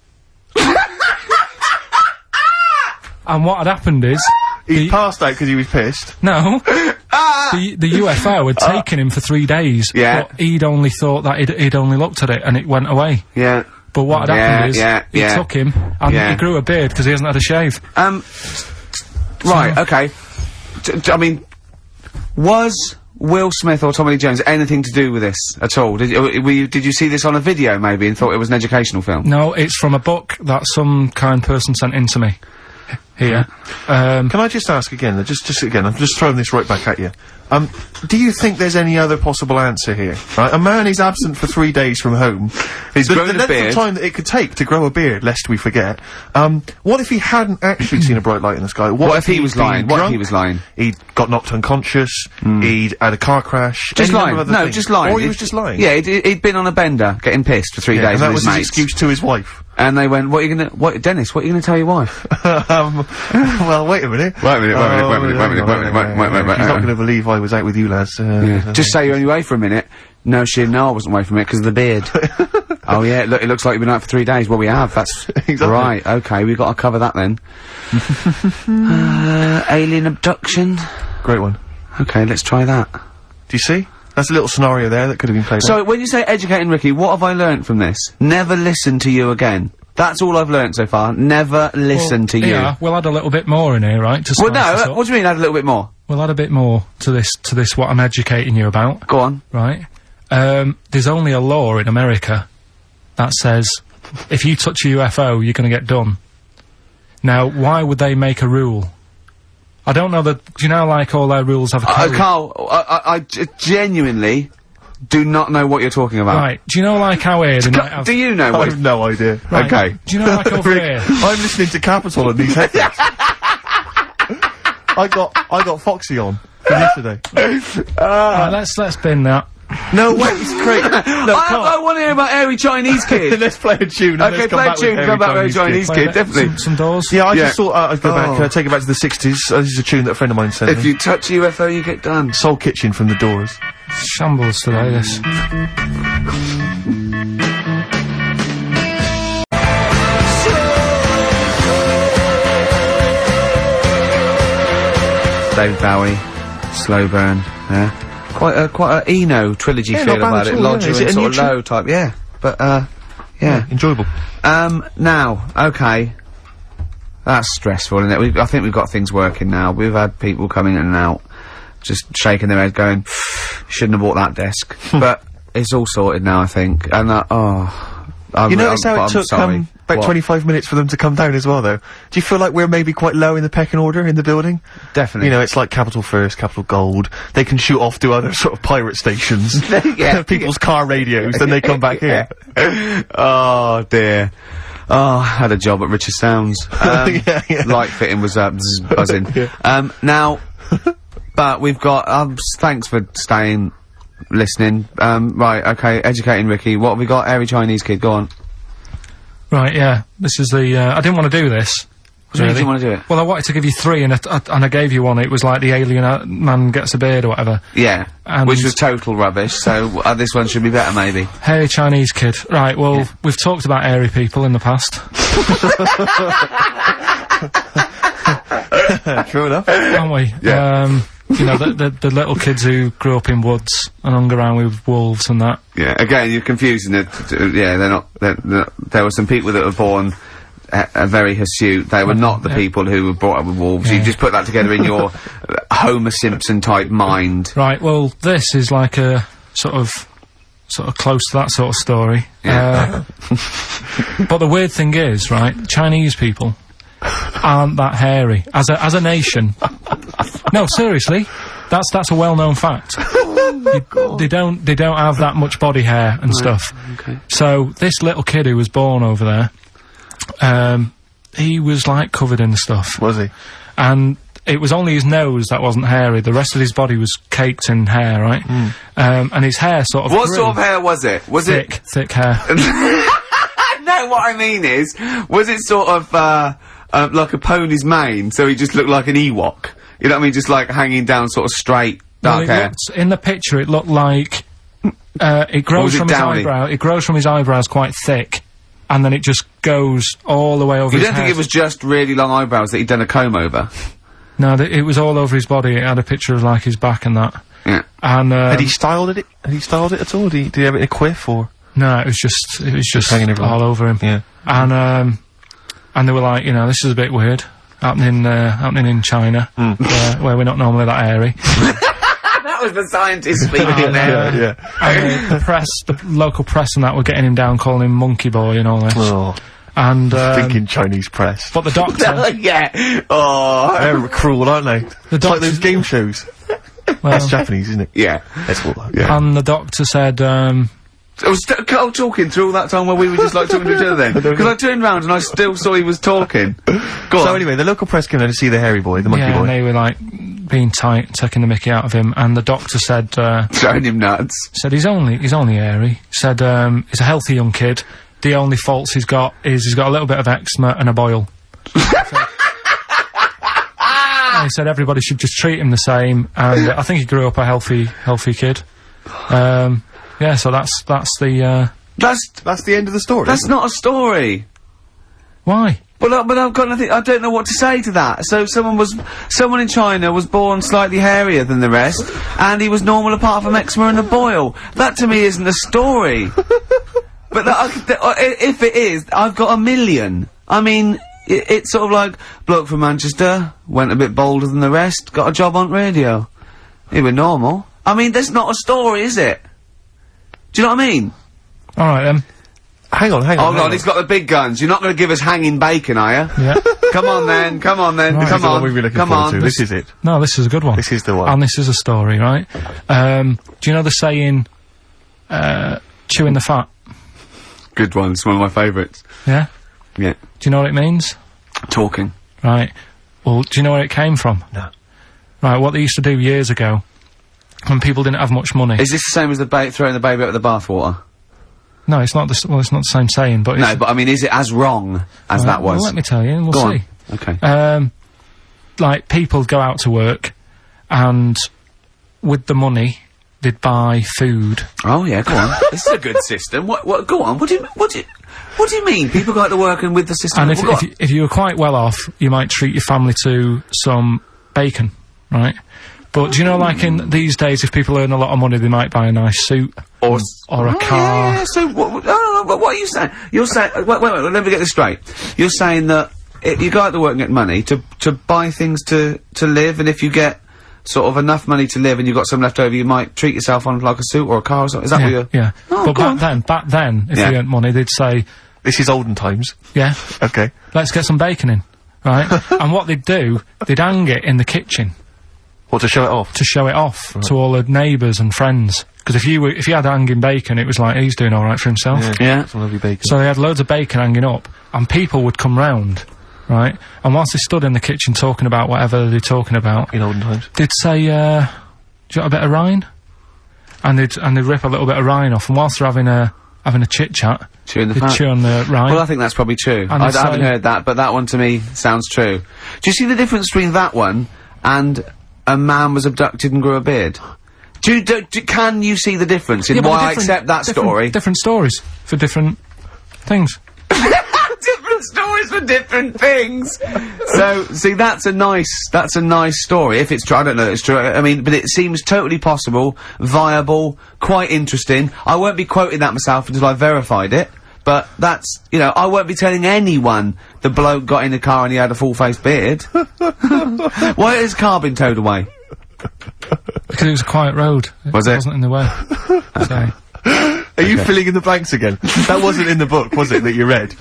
And what had happened is...
He passed out because he was pissed.
No. The UFO had taken him for 3 days.
Yeah.
But he'd only thought that he'd only looked at it and it went away.
Yeah.
But what had happened is, he took him and he grew a beard because he hasn't had a shave.
Right, okay. I mean, was Will Smith or Tommy Lee Jones anything to do with this at all? Did you see this on a video maybe and thought it was an educational film?
No, it's from a book that some kind person sent in to me. Here.
Can I just ask again, just again, I'm just throwing this right back at you. Do you think there's any other possible answer here? Right? A man is absent for 3 days from home.
He's grown
the
a
length
beard.
of time that it could take to grow a beard, lest we forget. What if he hadn't actually seen a bright light in the sky? What
if he was lying? What if he was lying?
He'd got knocked unconscious, he'd had a car crash.
Just lying.
No,
just lying.
Or he was just lying.
Yeah, he'd been on a bender, getting pissed for 3 days
and that
with
was
his
his
mates.
excuse to his wife.
And they went, Dennis, what are you gonna tell your wife?
Well, wait a minute.
Wait a minute.
He's not gonna believe I was out with you, lads.
Just say you're only away for a minute. No, I wasn't away from it because of the beard. Oh yeah, look, it looks like you've been out for 3 days. Well, we have, that's...
Exactly.
Right, okay, we've got to cover that then. Alien abduction.
Great one.
Okay, let's try that.
Do you see? That's a little scenario there that could have been played out.
So, when you say educating Ricky, what have I learnt from this? Never listen to you again. That's all I've learnt so far. Never listen to you.
Yeah, we'll add a little bit more in here, right? To
well,
spice this
no,
up.
what do you mean add a little bit more?
We'll add a bit more to this, what I'm educating you about.
Go on.
Right? There's only a law in America that says, if you touch a UFO, you're gonna get done. Now, why would they make a rule? I don't know do you know, like, all their rules have a code?
Carl, I genuinely do not know what you're talking about.
Right, do you know, like, how here they might have...
Do you know
I
what...
have no idea.
Right,
Okay.
Do you know, like, over here...
I'm listening to Capital on these headphones. I got Foxy on from yesterday.
Right, let's bin that.
No, wait, it's great. No,
I want to hear about Airy Chinese Kid.
Let's play a tune. And
Okay, play a tune, come back with Airy Chinese Kid, definitely.
Some doors.
Yeah, I just thought I'd go back, take it back to the 60s. This is a tune that a friend of mine sent
If
me.
you touch a UFO, you get done.
Soul Kitchen from the Doors.
Shambles today, this.
David Bowie, Slow Burn, yeah. Quite a Eno trilogy feel about it. Lodger and sort of low type, yeah. But, yeah.
Enjoyable.
Now, okay. That's stressful, isn't it? I think we've got things working now. We've had people come in and out, just shaking their head going, shouldn't have bought that desk. But it's all sorted now, I think. And,
you notice how it took,
sorry.
about 25 minutes for them to come down as well, though? Do you feel like we're maybe quite low in the pecking order in the building?
Definitely.
You know, it's like Capital First, Capital Gold. They can shoot off to other sort of pirate stations. People's car radios, then they come back here.
Oh, dear. Oh, I had a job at Richard Sounds. Light fitting was, buzzing. Now, but we've got, thanks for staying, listening. Right, okay, educating Ricky. What have we got? Airy Chinese Kid, go on.
Right, yeah. This is the, I didn't want to do this.
What do you mean you didn't want to do it?
Well, I wanted to give you three, and I gave you one. It was like the alien man gets a beard or whatever.
Yeah, which was total rubbish, so this one should be better, maybe.
Hairy Chinese Kid. Right, well, we've talked about airy people in the past.
True enough.
Haven't we?
Yeah.
You know, the little kids who grew up in woods and hung around with wolves and that.
Yeah, again, you're confusing it. Yeah, they're not, there were some people that were born very hirsute. They were not the people who were brought up with wolves. You just put that together in your Homer Simpson type mind.
Right, well, this is like a sort of close to that sort of story.
Yeah.
But the weird thing is, right, Chinese people aren't that hairy. As a nation. No, seriously. That's a well-known fact. They don't have that much body hair and stuff.
Okay.
So this little kid who was born over there, he was like covered in the stuff.
Was he?
And it was only his nose that wasn't hairy. The rest of his body was caked in hair, right? And his hair sort of
What
grew.
sort of hair was it? Was it
thick hair?
No, what I mean is, was it sort of like a pony's mane? So he just looked like an Ewok. You know what I mean? Just like hanging down, sort of straight, dark hair.
In the picture, it looked like it grows from his eyebrow. It grows from his eyebrows quite thick, and then it just goes all the way over.
You don't think it was just really long eyebrows that he'd done a comb over?
No, it was all over his body. It had a picture of like his back and that.
Yeah.
And
had he styled it? Had he styled it at all? Did he have it in a quiff or?
No, it was just
hanging everywhere.
all over him.
Yeah.
And they were like, you know, this is a bit weird, happening in China, where we're not normally that airy.
That was the scientist speaking there.
Yeah.
And the local press and that were getting him down, calling him monkey boy and all this.
Oh.
And
thinking Chinese press.
But the doctor,
Yeah. Oh.
They're cruel, aren't they? It's like those game shows. That's Japanese, isn't it?
Yeah.
That's all that. Yeah.
and the doctor said,
I was Carl talking through all that time while we were just like talking to each other then. Because I turned round and I still saw he was talking. Go on.
So anyway, the local press came in to see the hairy boy, the monkey
yeah,
boy.
and they were like being tight, taking the mickey out of him, and the doctor said,
Showing him nuts.
said he's only airy. Said he's a healthy young kid. The only faults he's got is he's got a little bit of eczema and a boil. And he said everybody should just treat him the same, and I think he grew up a healthy kid. Yeah, so that's the
That's
the end of the story.
That's not a story.
why?
But I've got nothing. I don't know what to say to that. So someone in China was born slightly hairier than the rest, and he was normal apart from eczema and a boil. That to me isn't a story. But if it is, I've got a million. I mean, it's sort of like bloke from Manchester went a bit bolder than the rest, got a job on radio. He was normal. I mean, that's not a story, is it? Do you know what I mean?
All right then.
Hang on.
Hold on, he's got the big guns. You're not going to give us hanging bacon, are you?
Yeah.
Come on then.
Right.
Come
This is the
on.
one we've been looking
Come
forward
on.
to. This is it.
No, this is a good one.
This is the one.
And this is a story, right? Do you know the saying, chewing the fat?
Good one. It's one of my favourites.
Yeah?
Yeah.
Do you know what it means?
Talking.
Right. Well, do you know where it came from?
No.
Right, what they used to do years ago, when people didn't have much money.
Is this the same as throwing the baby out of the bathwater?
No, it's not the, well, it's not the same saying, but it's...
No, but I mean, is it as wrong as that was?
Well, let me tell you, and we'll
Go
see.
on. Okay.
Like, people go out to work, and with the money, they'd buy food.
Oh yeah, go on. This is a good system. What? Go on. What do you mean? People go out to work and with the system.
And if you were quite well off, you might treat your family to some bacon, right? But do you know, like in these days, if people earn a lot of money, they might buy a nice suit or a car.
Yeah. So what are you saying? You're saying wait. Let me get this straight. You're saying that you go out to work and get money to buy things to live, and if you get sort of enough money to live and you've got some left over, you might treat yourself on like a suit or a car or something. Is that what you're...
Yeah.
Oh,
but back then, if you earned money, they'd say...
This is olden times.
Yeah.
Okay.
Let's get some bacon in, right? And what they'd do, they'd hang it in the kitchen.
What, to show it off?
To show it off to all the neighbours and friends. Because if you had hanging bacon, it was like, he's doing alright for himself.
Yeah.
Some lovely bacon.
So they had loads of bacon hanging up, and people would come round, right? And whilst they stood in the kitchen talking about whatever they're talking about...
In olden times.
They'd say, do you want a bit of rind? And they'd rip a little bit of rind off, and whilst they're having a chit-chat,
Chewing the
they'd
fat.
chew on the rind.
Well, I think that's probably true.
And
I
they
haven't
say-
heard that, but that one to me sounds true. Do you see the difference between that one and a man was abducted and grew a beard? Can you see the difference in
Yeah, but
why I
different-
accept that story?
Different stories for different things.
Different stories for different things. So, see, that's a nice story. If it's true, I don't know if it's true. I mean, but it seems totally possible, viable, quite interesting. I won't be quoting that myself until I've verified it. But that's, you know, I won't be telling anyone the bloke got in the car and he had a full-faced beard. Why has his car been towed away?
Because it was a quiet road.
Was it?
It wasn't in the way. So,
Are you filling in the blanks again? That wasn't in the book, was it, that you read?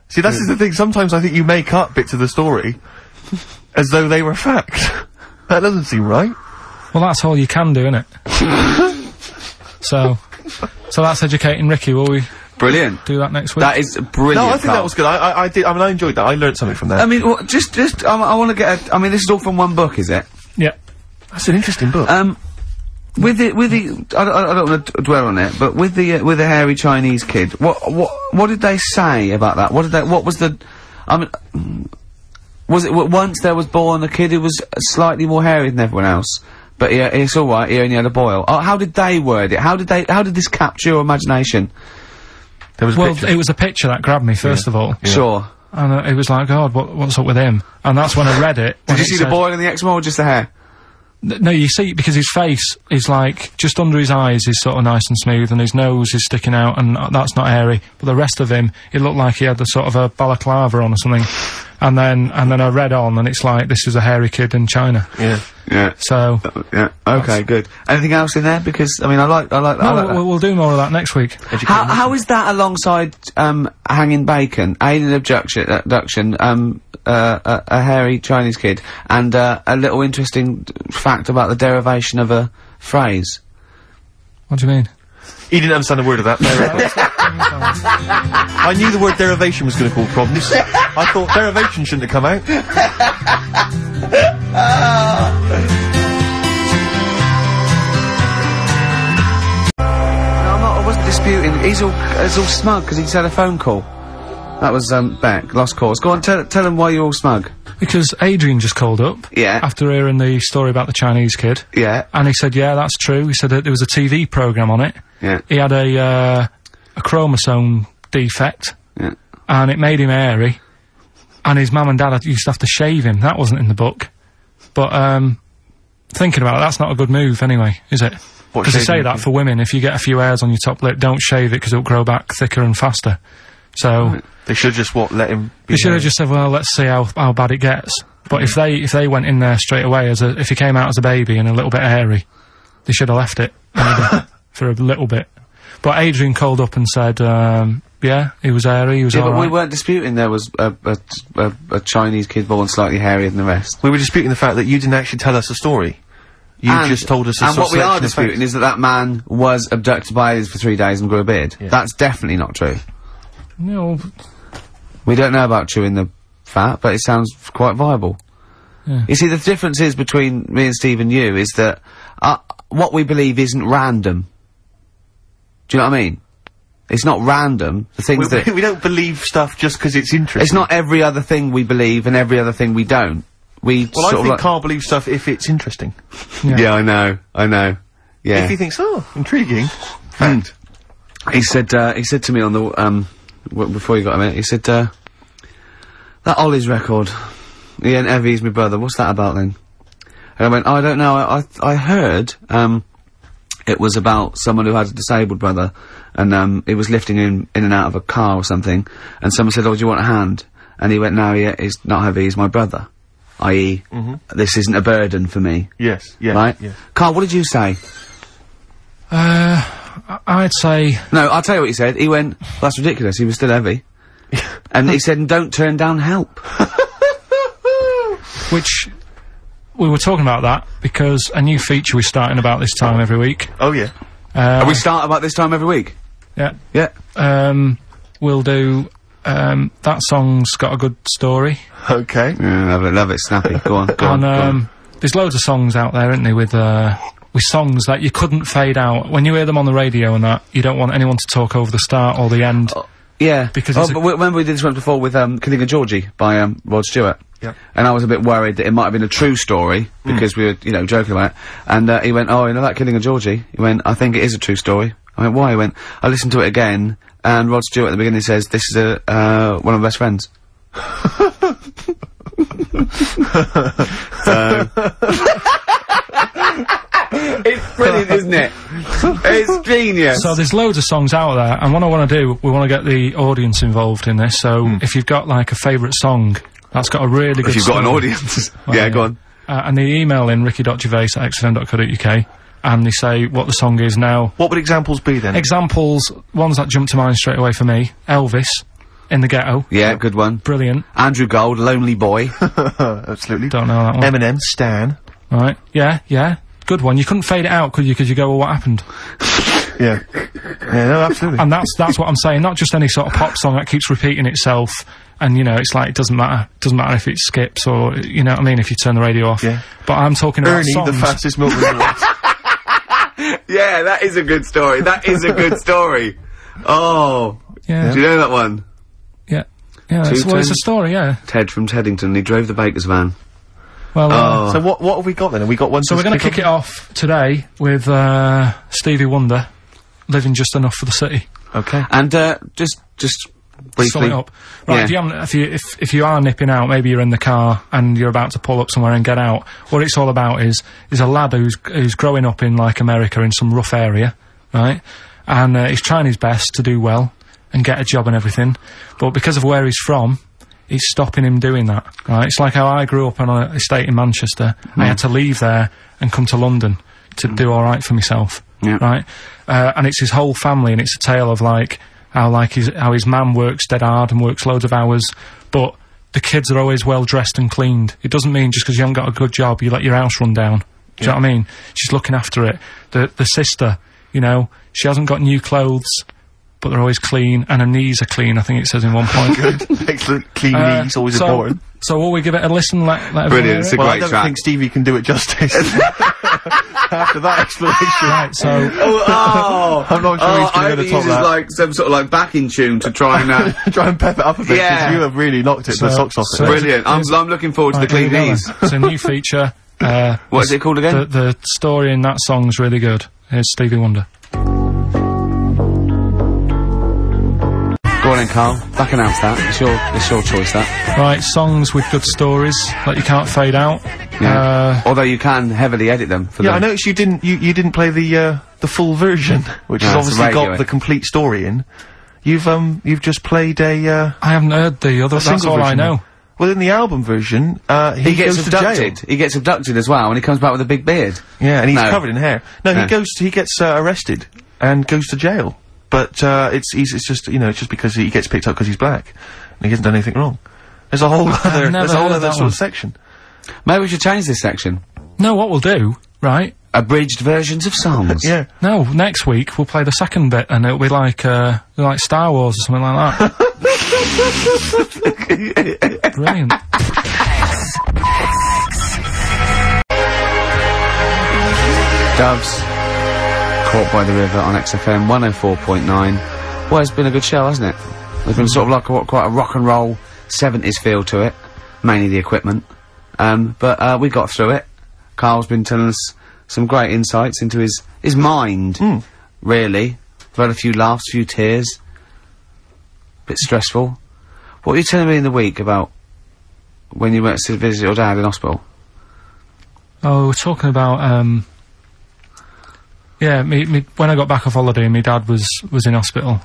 See, that's the thing. Sometimes I think you make up bits of the story as though they were fact. That doesn't seem right.
Well, that's all you can do, innit? So that's educating Ricky, will we?
Brilliant.
Do that next week.
That is brilliant.
No, I think that was good. I did. I mean, I enjoyed that. I learned something from that.
I mean, I want to get. I mean, this is all from one book, is it?
Yeah.
That's an interesting book.
With the, I don't want to dwell on it, but with the hairy Chinese kid, what did they say about that? What was the, I mean, was it once there was born a kid who was slightly more hairy than everyone else, but yeah, it's all right. He only had a boil. How did they word it? How did this capture your imagination?
There was
it was a picture that grabbed me first of all.
Yeah. Sure.
And it was like, God, what's up with him? And that's when I read it.
Did you see the boil in the eczema or just the hair?
No, you see, because his face is like, just under his eyes is sort of nice and smooth, and his nose is sticking out, and that's not hairy. But the rest of him, it looked like he had the sort of a balaclava on or something. And then I read on, and it's like, this is a hairy kid in China.
Yeah. Yeah.
So.
Yeah. Okay, good. Anything else in there? Because, I mean, I like that.
No, we'll do more of that next week.
How is that alongside, hanging bacon, alien abduction, a hairy Chinese kid, and a little interesting fact about the derivation of a phrase?
What do you mean?
He didn't understand a word of that. I knew the word derivation was going to cause problems. I thought derivation shouldn't have come out.
No, I wasn't disputing. He's all smug because he's had a phone call. That was, Beck, lost cause. Go on, tell him why you're all smug.
Because Adrian just called up.
Yeah.
After hearing the story about the Chinese kid.
Yeah.
And he said, yeah, that's true. He said that there was a TV programme on it.
Yeah.
He had a chromosome defect.
Yeah.
And it made him hairy. And his mum and dad used to have to shave him. That wasn't in the book. But, thinking about it, that's not a good move anyway, is it? Because they say that for women, if you get a few hairs on your top lip, don't shave it because it'll grow back thicker and faster. So...
Right.
They should just, let him be
They should have just said, well, let's see how bad it gets. But if they went in there straight away if he came out as a baby and a little bit hairy, they should have left it, maybe, for a little bit. But Adrian called up and said, yeah, he was hairy, he was alright.
But we weren't disputing there was a Chinese kid born slightly hairier than the rest.
We were disputing the fact that you didn't actually tell us a story. You just told us a
And what we are disputing is that man was abducted by aliens for 3 days and grew a beard. Yeah. That's definitely not true.
No.
We don't know about chewing the fat, but it sounds quite viable.
Yeah.
You see, the difference is between me and Steve and you is that what we believe isn't random. Do you know what I mean? It's not random. The things that...
We don't believe stuff just because it's interesting.
It's not every other thing we believe and every other thing we don't.
Well, I think Karl believes stuff if it's interesting.
Yeah, I know. Yeah.
If he thinks, oh, intriguing. Fact.
He said to me on the, before you got a minute, he said, that Ollie's record, he ain't Evie's my brother, what's that about then? And I went, I don't know, I heard, it was about someone who had a disabled brother, and, he was lifting him in and out of a car or something, and someone said, oh, do you want a hand? And he went, no, he's not heavy, he's my brother. I.e., this isn't a burden for me.
Yes, yeah.
Right?
Yes.
Karl, what did you say?
I'd say...
No, I'll tell you what he said. He went, that's ridiculous, he was still heavy. And he said, don't turn down help.
Which, we were talking about that, because a new feature we're starting about this time every week.
Oh, yeah.
We start about this time every week?
Yeah.
Yeah.
We'll do, that song's got a good story.
Okay.
Yeah, love it, snappy. Go on, go on.
There's loads of songs out there, isn't there, with songs that you couldn't fade out. When you hear them on the radio and that, you don't want anyone to talk over the start or the end.
Yeah.
Because
but remember we did this one before with, Killing a Georgie by, Rod Stewart?
Yep.
And I was a bit worried that it might have been a true story, because we were, you know, joking about it. And, he went, oh, you know that Killing a Georgie? He went, I think it is a true story. I went, why? He went, I listened to it again, and Rod Stewart at the beginning says, this is one of my best friends. It's brilliant, isn't it? It's genius.
So there's loads of songs out there, and what I want to do, we want to get the audience involved in this, so if you've got, like, a favourite song that's got a really good
If you've got an
story,
audience. Yeah, go on.
and they email in ricky.gervais@xfm.co.uk, and they say what the song is now.
What would examples be, then?
Examples, ones that jump to mind straight away for me, Elvis, In the Ghetto.
Yeah, good one.
Brilliant.
Andrew Gold, Lonely Boy.
Absolutely.
Don't know that one.
Eminem, Stan.
Right, yeah. good one. You couldn't fade it out, could you? Because you go, well, what happened?
Yeah. Yeah, no, absolutely.
And that's what I'm saying. Not just any sort of pop song that keeps repeating itself. And, you know, it's like, it doesn't matter. It doesn't matter if it skips or, you know what I mean, if you turn the radio off.
Yeah.
But I'm talking about
Ernie,
songs.
the fastest milkman in the world.
Yeah, that is a good story. That is a good story. Oh.
Yeah.
Do you know that one?
Yeah. Yeah, it's a story, yeah.
Ted from Teddington, he drove the baker's van.
Well,
So what have we got then? Have we got one?
So we're going to kick it off today with, Stevie Wonder, Living Just Enough for the City.
Okay.
And, just briefly.
Sum it up. Right,
Yeah.
if you are nipping out, maybe you're in the car and you're about to pull up somewhere and get out, what it's all about is a lad who's growing up in, like, America in some rough area, right? And, he's trying his best to do well and get a job and everything, but because of where he's from, it's stopping him doing that, right? It's like how I grew up on an estate in Manchester. I had to leave there and come to London to do alright for myself, right? And it's his whole family, and it's a tale of, like, how his mum works dead hard and works loads of hours, but the kids are always well dressed and cleaned. It doesn't mean just because you haven't got a good job, you let your house run down. Do you know what I mean? She's looking after it. The sister, you know, she hasn't got new clothes, but they're always clean, and her knees are clean, I think it says in one point.
Good. Excellent. Clean knees, always important.
So will we give it a listen, let everyone
Brilliant,
hear
it's
it?
a
Well, I
great
don't
track.
think Stevie can do it justice. After that explanation.
Right, so...
I'm not sure he's
I
going
hope
to
he
top
uses,
that.
like, some sort of, like, backing tune to try and,
Try and pep it up a bit,
Yeah.
because you have really knocked the socks off it.
so-
brilliant. I'm looking forward to the clean knees.
It's a new feature.
What is it called again?
The story in that song's really good. Here's Stevie Wonder.
Go on then, Carl. Back announce that. It's your choice, that.
Right, songs with good stories that you can't fade out.
Yeah. Although you can heavily edit them for
Yeah, I
them.
noticed you didn't play the full version, which has
No, it's
obviously
radio.
got the complete story in. You've just played a
I haven't heard the other, that's
single
all I
version.
know.
Well, in the album version, he
gets
goes to
abducted.
jail.
He gets abducted as well, and he comes back with a big beard.
Yeah, and he's
No.
covered in hair. No,
No.
he gets arrested and goes to jail. But it's just, you know, it's just because he gets picked up because he's black and he hasn't done anything wrong. There's a whole other
never heard of that
sort
one.
of section.
Maybe we should change this section.
No, what we'll do, right?
Abridged versions of songs.
Yeah.
No, next week we'll play the second bit, and it'll be like Star Wars or something like that. Brilliant.
Doves. Caught by the River on XFM 104.9. Well, it's been a good show, hasn't it? There's been sort of like quite a rock and roll 70s feel to it. Mainly the equipment. But we got through it. Carl's been telling us some great insights into his mind, really. We've had a few laughs, a few tears. Bit stressful. What were you telling me in the week about when you went to visit your dad in hospital?
Oh, we're talking about, yeah, when I got back off holiday, my dad was in hospital.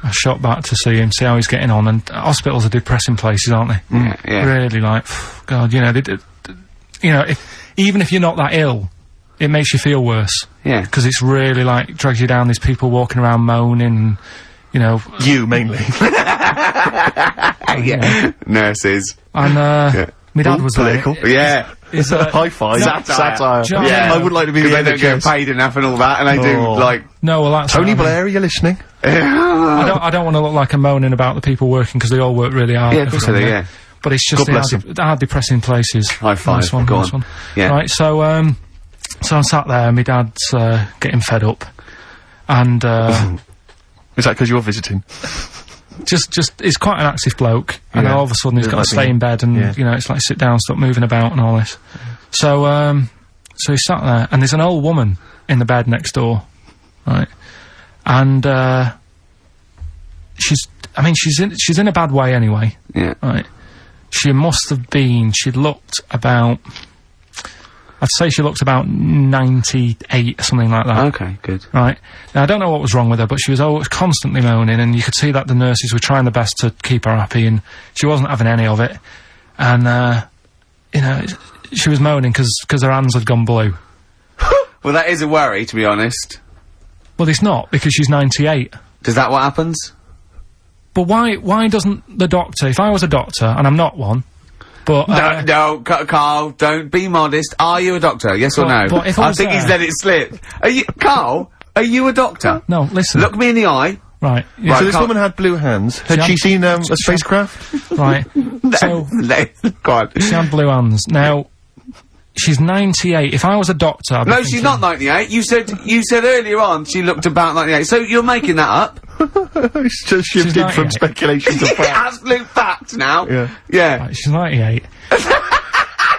I shot back to see him, see how he's getting on, and hospitals are depressing places, aren't they?
Yeah.
Really, like, God, you know, even if you're not that ill, it makes you feel worse.
Yeah.
Because it's really, like, drags you down, there's people walking around moaning, and, you know...
You, mainly.
Yeah. Nurses.
And, my dad was
political.
there.
Yeah.
Is,
High five.
Satire.
Do you know what I mean?
I would like to be the
They don't get
NHS.
paid enough and all that, and they do,
Oh.
like...
No, well, that's...
Tony
what I mean.
Blair, are you listening?
I don't want to look like I'm moaning about the people working, because they all work really hard.
Yeah, of course they do,
everyone,
yeah.
But it's just
God
the
bless
hard depressing places.
High five.
Nice one,
Go
nice
on.
one.
Yeah.
Right, so I'm sat there, and my dad's getting fed up. And,
Is that because you're visiting?
just, he's quite an active bloke, and
Yeah.
all of a sudden he's got to
Like
stay in bed, and,
yeah.
you know, it's like sit down, stop moving about, and all this. So he's sat there, and there's an old woman in the bed next door, right? And, she's in a bad way anyway.
Yeah.
Right. She must have been, I'd say she looked about 98 or something like that.
Okay, good.
Right. Now, I don't know what was wrong with her, but she was always constantly moaning, and you could see that the nurses were trying their best to keep her happy, and she wasn't having any of it. And, you know, she was moaning because her hands had gone blue.
Well, that is a worry, to be honest.
Well, it's not, because she's 98.
Is that what happens?
But why doesn't the doctor, if I was a doctor, and I'm not one, But,
no, Carl, don't be modest. Are you a doctor? Yes or no?
But if
I think he's let it slip. Are you, Carl, are you a doctor?
No, listen.
Look me in the eye.
Right.
Yeah. So this woman had blue hands. Had she seen, a spacecraft?
Right. So.
Go on.
She had blue hands. Now, she's 98. If I was a doctor, I'd be thinking,
she's not 98. You said earlier on she looked about 98. So you're making that up.
It's just shifted from speculation to fact.
Absolute fact now.
Yeah. Right, she's 98.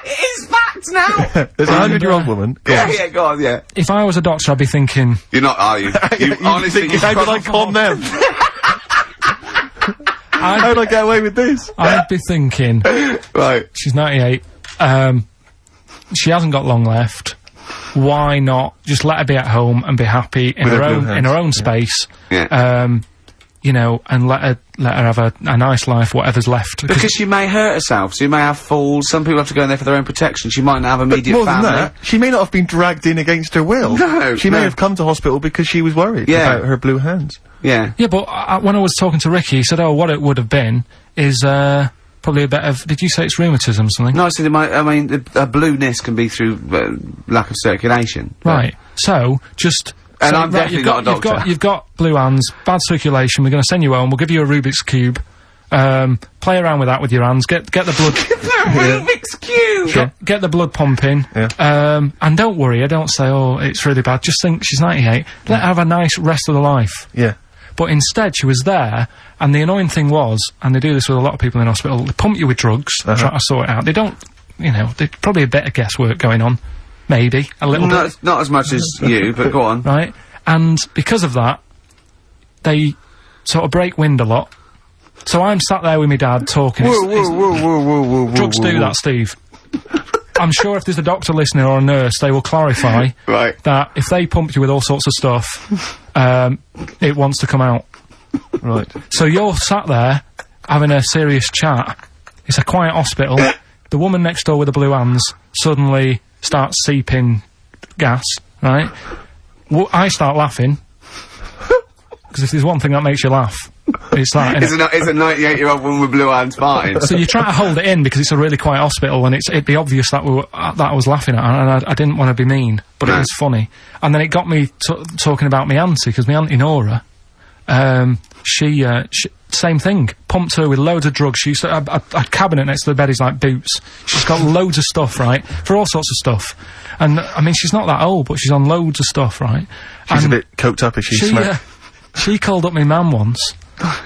It is fact now.
There's a 100-year-old woman.
Yeah, go on, yeah.
If I was a doctor, I'd be thinking...
You're not, are you? You honestly...
How did I con them? How did I get away with this?
I'd be thinking...
Right.
She's 98. She hasn't got long left. Why not just let her be at home and be happy in her own space?
Yeah.
You know, and let her have a nice life, whatever's left.
Because she may hurt herself. She may have falls. Some people have to go in there for their own protection. She might not have immediate
more
family.
Than that, she may not have been dragged in against her will.
No.
She may have come to hospital because she was worried about her blue hands.
Yeah.
Yeah, but when I was talking to Ricky, he said, "Oh, what it would have been is probably a bit of." Did you say it's rheumatism or something?
No, I said a blueness can be through lack of circulation.
Right. So just.
And
so,
I'm definitely not a doctor.
You've got blue hands, bad circulation. We're going to send you home. We'll give you a Rubik's cube. Play around with that with your hands. Get the blood.
Rubik's cube.
Get the blood pumping.
Yeah.
And don't worry. I don't say, oh, it's really bad. Just think she's 98. Let her have a nice rest of the life.
Yeah.
But instead, she was there, and the annoying thing was, and they do this with a lot of people in hospital, they pump you with drugs, try to sort it out. They don't, you know, there's probably a bit of guesswork going on. Maybe. A little bit.
Not as much as you, but go on.
Right. And because of that, they sort of break wind a lot. So I'm sat there with my dad talking. Drugs do that, Steve. I'm sure if there's a doctor listening or a nurse, they will clarify that if they pump you with all sorts of stuff, it wants to come out.
Right.
So you're sat there having a serious chat. It's a quiet hospital. The woman next door with the blue hands suddenly starts seeping gas, right? I start laughing. Because if there's one thing that makes you laugh, it's that,
It's a 98-year-old woman with blue hands farting.
So you try to hold it in because it's a really quiet hospital and it'd be obvious that that I was laughing at, and I didn't want to be mean, but it was funny. And then it got me talking about my auntie, because my auntie Nora, she same thing, pumped her with loads of drugs. She used to, a cabinet next to the bed is like boots. She's got loads of stuff, right, for all sorts of stuff. And, I mean, she's not that old, but she's on loads of stuff, right?
She's a bit coked up, is she?
She called up my mum once,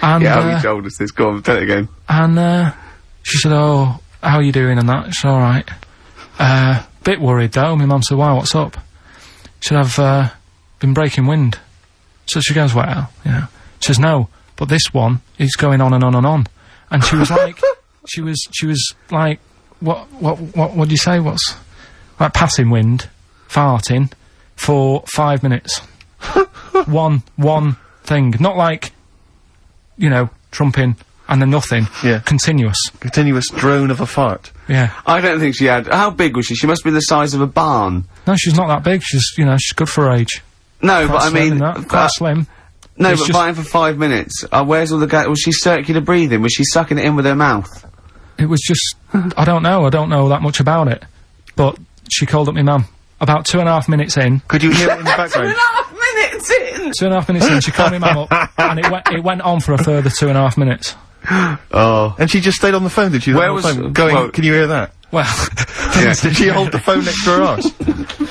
and
yeah, you told us this. Go on, tell it again.
And she said, "Oh, how are you doing?" And that. It's all right. Bit worried though. My mum said, "Why? What's up?" She said, "I've been breaking wind." So she goes, "Well, you know." She says, "No, but this one is going on and on and on." And she was like, she was like, what do you say? What's like passing wind, farting for 5 minutes. one thing, not like, you know, trumping and then nothing.
Yeah.
Continuous
drone of a fart.
Yeah.
I don't think she had. How big was she? She must be the size of a barn.
No, she's not that big. She's, you know, she's good for her age.
No,
Quite
but I mean,
quite slim.
No,
it's
but fighting for 5 minutes. Where's all the gas? Was she circular breathing? Was she sucking it in with her mouth?
It was just, I don't know that much about it. But she called up my mum. About 2.5 minutes in.
Could you hear it in the background?
2.5 minutes in!
2.5 minutes in, she called me mum up, and it went on for a further 2.5 minutes.
Oh. And she just stayed on the phone, did she?
Where was...
Going, can you hear that?
Well...
yeah. Did she hold the phone next to her arse?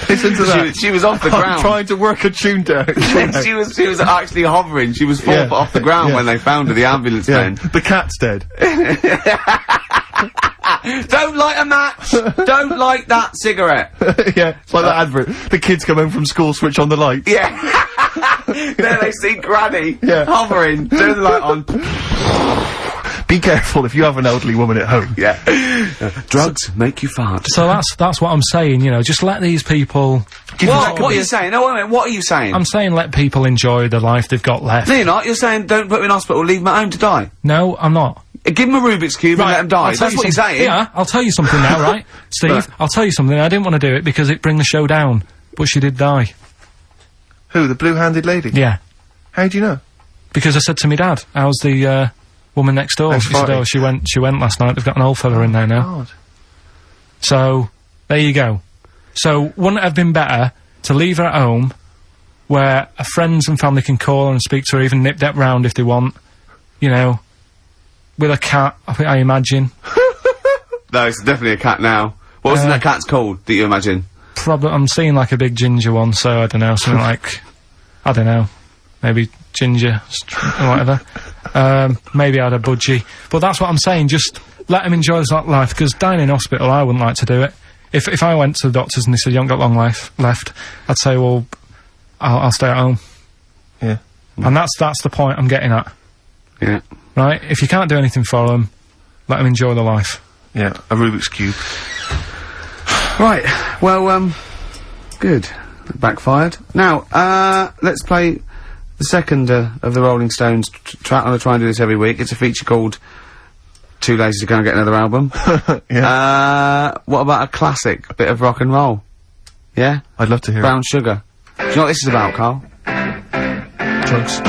Listen to that.
She was off the ground.
Trying to work a tune down.
she was actually hovering. She was 4 foot off the ground when they found her, the ambulance men.
The cat's dead.
Don't light a match! Don't light that cigarette!
Yeah, it's like that advert. The kids come home from school, switch on the light.
Yeah. There they see Granny hovering, turn the light on.
Be careful if you have an elderly woman at home.
Yeah. Drugs make you fart.
So that's what I'm saying, you know, just let these people...
What are you saying? No, wait a minute, what are you saying?
I'm saying let people enjoy the life they've got left.
No, you're not. You're saying don't put them in hospital, leave them at home to die.
No, I'm not.
Give them a Rubik's Cube and let them die. That's what you're saying.
Yeah, I'll tell you something now, right? Steve, I'll tell you something. I didn't want to do it because it'd bring the show down. But she did die.
Who, the blue-handed lady?
Yeah.
How do you know?
Because I said to my dad, how's the woman next door. She said, oh, she went last night. They've got an old fella in there now.
God.
So, there you go. So, wouldn't it have been better to leave her at home, where her friends and family can call her and speak to her, even nip that round if they want, you know, with a cat, I imagine.
No, it's definitely a cat now. What was that cat's called, that you imagine?
Probably, I'm seeing like a big ginger one, so I don't know, something like, I don't know, maybe ginger, or whatever. Maybe I'd a budgie. But that's what I'm saying, just let him enjoy his life, because dying in hospital, I wouldn't like to do it. If I went to the doctors and they said, you haven't got long life left, I'd say, well, I'll stay at home.
Yeah.
And that's the point I'm getting at.
Yeah.
Right? If you can't do anything for them, let them enjoy their life.
Yeah, a Rubik's Cube.
Right, well, good. Backfired. Now, let's play the second of the Rolling Stones track. I'm gonna try and do this every week. It's a feature called Too Lazy to Go and Get Another Album.
Yeah.
What about a classic bit of rock and roll? Yeah?
I'd love to hear
Brown Sugar. Do you know what this is about, Carl?
Drugs.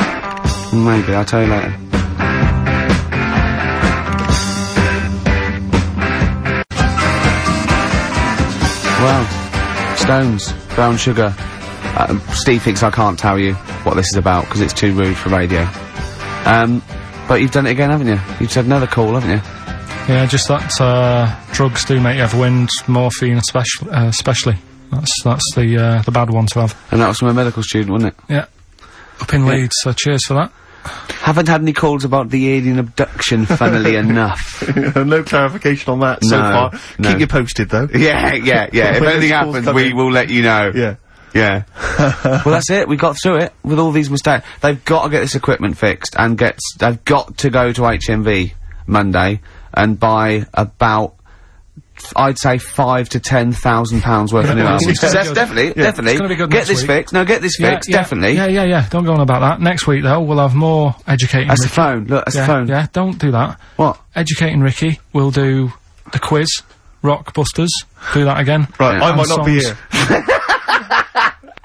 Maybe, I'll tell you later. Well, Stones, Brown Sugar. Steve thinks I can't tell you what this is about because it's too rude for radio. But you've done it again, haven't you? You've had another call, haven't you?
Yeah, just that, drugs do make you have wind, morphine especially. That's the bad one to have.
And that was from a medical student, wasn't it?
Yeah. Up in Leeds, so cheers for that.
Haven't had any calls about the alien abduction, funnily enough.
No clarification on that so far. Keep you posted, though.
Yeah. If anything happens, we will let you know.
Yeah.
Yeah. Well, that's it. We got through it with all these mistakes. They've got to get this equipment fixed and they've got to go to HMV Monday and buy about, I'd say, £5,000 to £10,000 worth of new albums. That's definitely.
It's gonna be good
Get
next
this
week.
fixed. No, get this fixed. Definitely.
Yeah. Don't go on about that. Next week, though, we'll have more educating
That's
Ricky.
the phone. Look, that's the phone.
Yeah, don't do that.
What?
Educating Ricky. We'll do the quiz. Rock Busters. Do that again.
Right, I
And
might not be
songs.
here.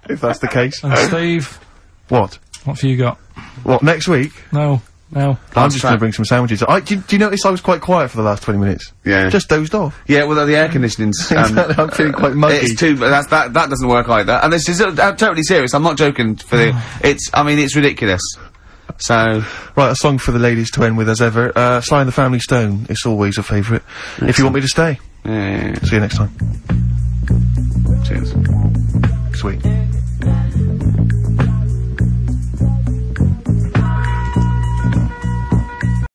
If that's the case.
And Steve,
What?
what have you got?
What, next week?
No.
I'm just gonna bring some sandwiches. Do you notice I was quite quiet for the last 20 minutes?
Yeah.
Just dozed off.
Yeah, well, the air conditioning's,
Exactly, I'm feeling quite muggy.
It's too, that doesn't work either. And this is, totally serious, I'm not joking for the, it's ridiculous. So.
Right, a song for the ladies to end with as ever. Sly and the Family Stone, it's always a favourite. If you want me to stay.
Yeah.
See you next time.
Cheers.
Sweet.